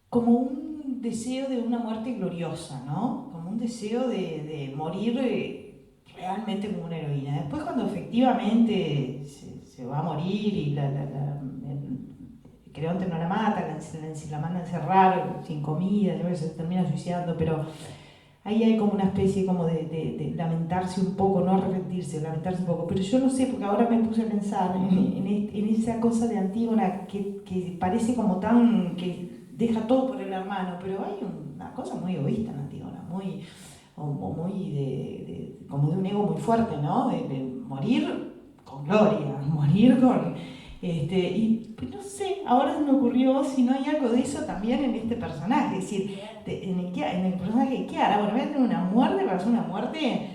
como un deseo de una muerte gloriosa, ¿no? Como un deseo de morir realmente como una heroína. Después cuando efectivamente se va a morir y Creonte no la mata, la manda a encerrar sin comida, se termina suicidando, pero ahí hay como una especie como de lamentarse un poco, no arrepentirse, lamentarse un poco. Pero yo no sé, porque ahora me puse a pensar en esa cosa de Antígona que parece como tan, que deja todo por el hermano, pero hay una cosa muy egoísta en Antígona, como de un ego muy fuerte, ¿no? De morir con gloria, morir con... y pues no sé, ahora se me ocurrió si no hay algo de eso también en este personaje, es decir, en el personaje de Chiara, voy a tener una muerte, pero es una muerte,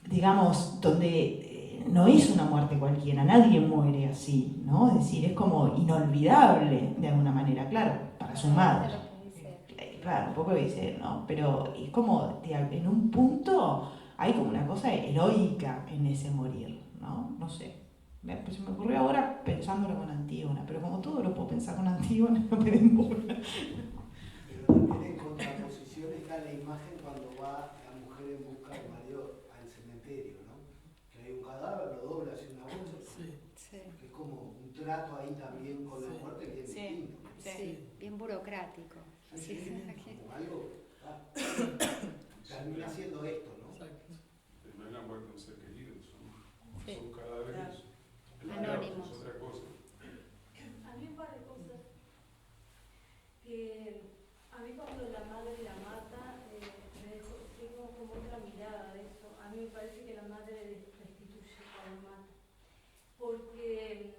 digamos, donde no es una muerte cualquiera, nadie muere así, ¿no? Es decir, es como inolvidable de alguna manera, claro, para su madre. Claro, un poco dice, ¿no? Pero es como, en un punto hay como una cosa heroica en ese morir, ¿no? No sé. Se me ocurrió ahora pensándolo con Antígona, pero como todo lo puedo pensar con Antígona, no me den bola. Pero también en contraposición está la imagen cuando va cadáver, lo dobla hacia una bolsa. Sí. Sí, Que es como un trato ahí también con la Sí. muerte que es Sí. distinto. sí, bien burocrático. Sí, Sí, sí, como algo, termina siendo esto, ¿no? Exacto. No es la muerte de un ser querido, Sí. son cadáveres. Anónimos. Es otra cosa. A mí un par de cosas. Que a mí cuando la madre la mata, tengo como otra mirada de eso. A mí me parece que la madre restituye cuando mata. Porque,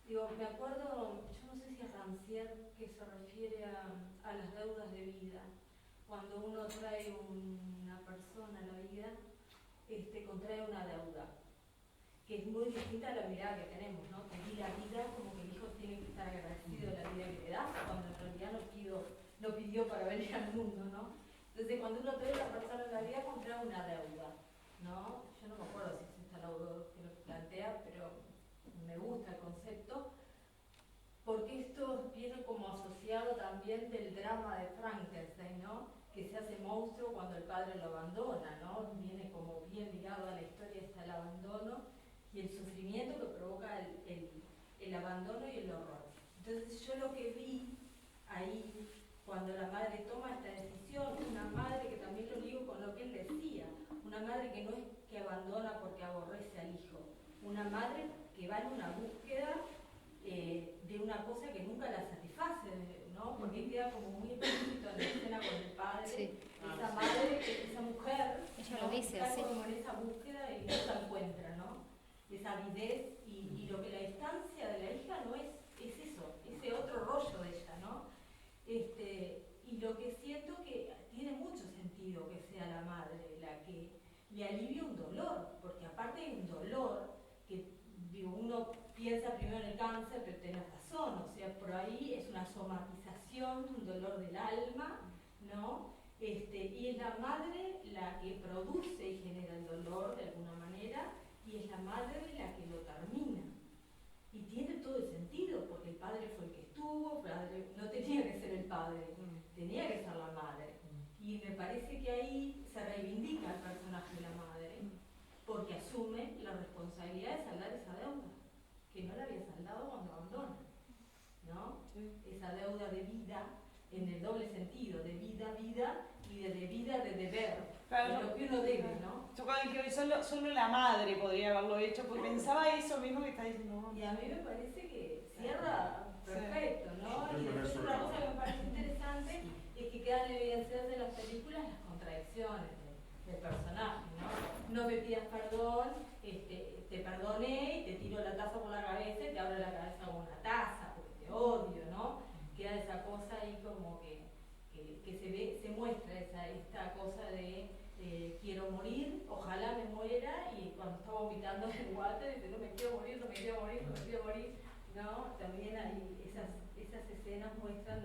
digo, me acuerdo, yo no sé si es Rancière que se refiere a las deudas de vida. Cuando uno trae una persona a la vida, contrae una deuda, que es muy distinta a la mirada que tenemos, ¿no? Que aquí la vida, como que el hijo tiene que estar agradecido de la vida que le das, cuando en realidad no pidió para venir al mundo, ¿no? Entonces, cuando uno trae a la persona en la vida, contrae una deuda, ¿no? Yo no me acuerdo si es esta la autor que lo plantea, pero me gusta el concepto, porque esto viene como asociado también del drama de Frankenstein, ¿no? Que se hace monstruo cuando el padre lo abandona, ¿no? Viene como bien ligado a la historia está el abandono y el sufrimiento que provoca el abandono y el horror. Entonces yo lo que vi ahí, cuando la madre toma esta decisión, una madre que también lo ligo con lo que él decía, una madre que no es que abandona porque aborrece al hijo, una madre que va en una búsqueda de una cosa que nunca la satisface, ¿no? Porque queda como muy explícito en la escena con el padre, Sí. esa madre, esa mujer, Ella ¿no? lo dice Está así. como en esa búsqueda y no la encuentra, ¿no? Esa avidez y lo que la distancia de la hija no es eso, ese otro rollo de ella, ¿no? Y lo que siento que tiene mucho sentido que sea la madre la que le alivia un dolor, porque aparte hay un dolor que, digo, uno piensa primero en el cáncer, pero tenés razón, o sea, por ahí es una somatización, un dolor del alma, ¿no? Y es la madre la que produce y genera el dolor de alguna manera, y es la madre la que lo termina. Y tiene todo el sentido, porque el padre fue el que estuvo, no tenía que ser el padre, tenía que ser la madre. Y me parece que ahí se reivindica el personaje de la madre, porque asume la responsabilidad de saldar esa deuda, que no la había saldado cuando abandona, ¿no? Sí. Esa deuda de vida, en el doble sentido, de vida, y de vida, de deber, Claro, de lo que uno debe, ¿no? yo cuando dije solo la madre podría haberlo hecho, porque pensaba eso mismo que está diciendo. Y a mí me parece que cierra perfecto, ¿no? Sí. Y después otra cosa que me parece interesante es que quedan evidenciadas en las películas las contradicciones del personaje, ¿no? No me pidas perdón, te perdoné y te tiro la taza por la cabeza y te abro la cabeza con una taza, porque te odio, ¿no? Queda esa cosa ahí como que se muestra esta cosa de quiero morir, ojalá me muera, y cuando está vomitando en el water dice no me quiero morir, no me quiero morir, no me quiero morir, ¿no? También hay esas escenas muestran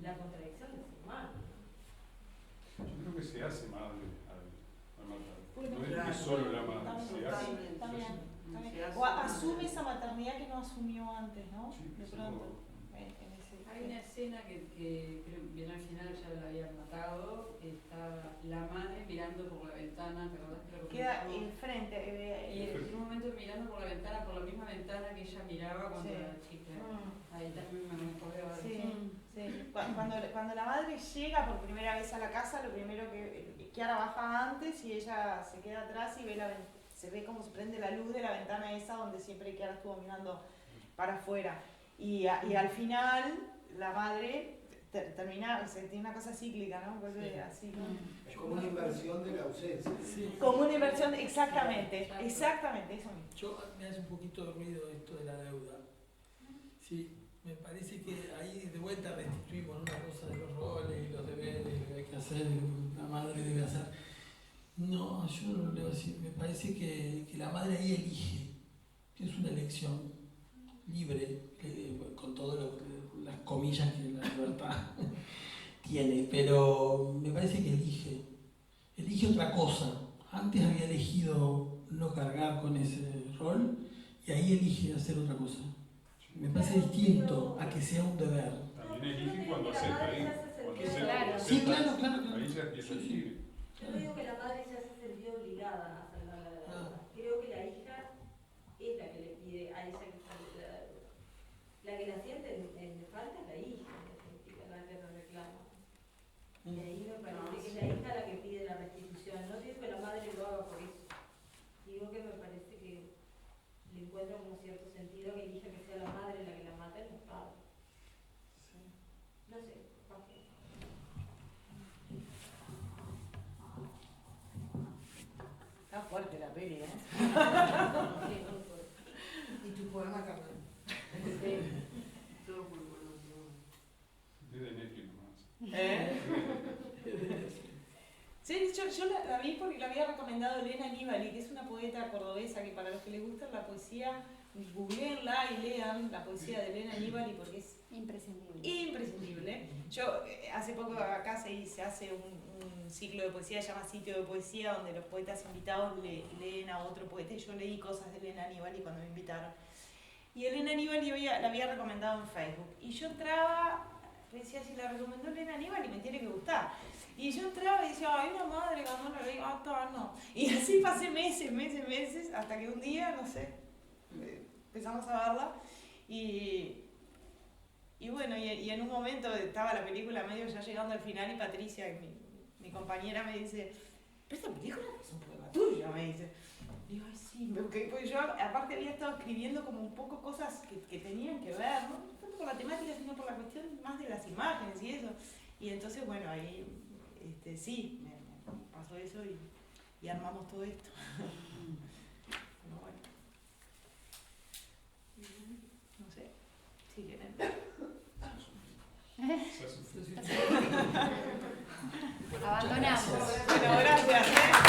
la contradicción del ser humano. Yo creo que se hace madre al matar. Bueno, No es claro. que solo la madre, se hace. También. Se hace O asume madre. esa maternidad que no asumió antes, ¿no? Sí, De sí, pronto. no. En ese- Hay una escena que creo bien al final ya la habían matado, está la madre mirando por la ventana, ¿te acordás que lo Queda comentó? enfrente. Y en un momento mirando por la ventana, por la misma ventana que ella miraba cuando Sí. era chica. Mm. Ahí también me acordaba de Sí, eso. sí. Cuando la madre llega por primera vez a la casa, lo primero que Chiara baja antes y ella se queda atrás y se ve como se prende la luz de la ventana esa donde siempre Chiara estuvo mirando para afuera. Y al final la madre termina, o sea, tiene una cosa cíclica, ¿no? Vuelve Sí. así, ¿no? Es como una inversión de la ausencia. Sí. Como una inversión, exactamente, exactamente, eso mismo. Yo me hace un poquito de ruido esto de la deuda. Sí, me parece que ahí de vuelta restituimos una cosa de los roles y los deberes, lo que hay que hacer, lo que una madre debe hacer. No, yo no lo leo así. Me parece que la madre ahí elige, que es una elección libre, con todas las comillas que la libertad tiene, pero me parece que elige otra cosa. Antes había elegido no cargar con ese rol y ahí elige hacer otra cosa. Me parece distinto a que sea un deber. También elige cuando acepta ahí. Cuando acepta, Claro. Sí, claro, claro. Ahí ya empieza a elegir. Yo no digo que la madre ya se sintió obligada a salvar la deuda. Creo que la hija a esa la que la siente en falta es la hija, en definitiva, la que lo reclama. Y ahí me parece que es la hija la que pide la restitución. No digo que la madre lo haga por eso. Digo que me parece que le encuentro como cierto sentido que elija que sea la madre la que la mata y no el padre. No sé, ¿por qué? Está fuerte la peli, ¿eh? Sí, muy fuerte. Y tu poema también. Sí. Todo muy bueno. Desde Netflix nomás. Sí, yo la vi porque la había recomendado Elena Aníbali, que es una poeta cordobesa que para los que les gusta la poesía, googleenla y lean la poesía de Elena Aníbali porque es imprescindible. Yo hace poco acá se hace un ciclo de poesía, se llama Sitio de Poesía, donde los poetas invitados leen a otro poeta y yo leí cosas de Elena Aníbali cuando me invitaron. Y Elena Aníbali la había recomendado en Facebook. Y yo entraba, decía, si la recomendó Elena Aníbali me tiene que gustar. Y yo entraba y decía, ay, una madre, cuando la leí, no. Y así pasé meses, hasta que un día, no sé, empezamos a verla. Y bueno, y en un momento estaba la película medio ya llegando al final y Patricia, mi compañera, me dice, pero esta película es un poema tuyo, me dice. Y digo, ay, sí, porque yo aparte había estado escribiendo como un poco cosas que tenían que ver, no tanto por la temática, sino por la cuestión más de las imágenes y eso. Y entonces, bueno, ahí sí, me pasó eso y armamos todo esto. Pero bueno. No sé, si quieren. Abandonamos. Bueno, gracias.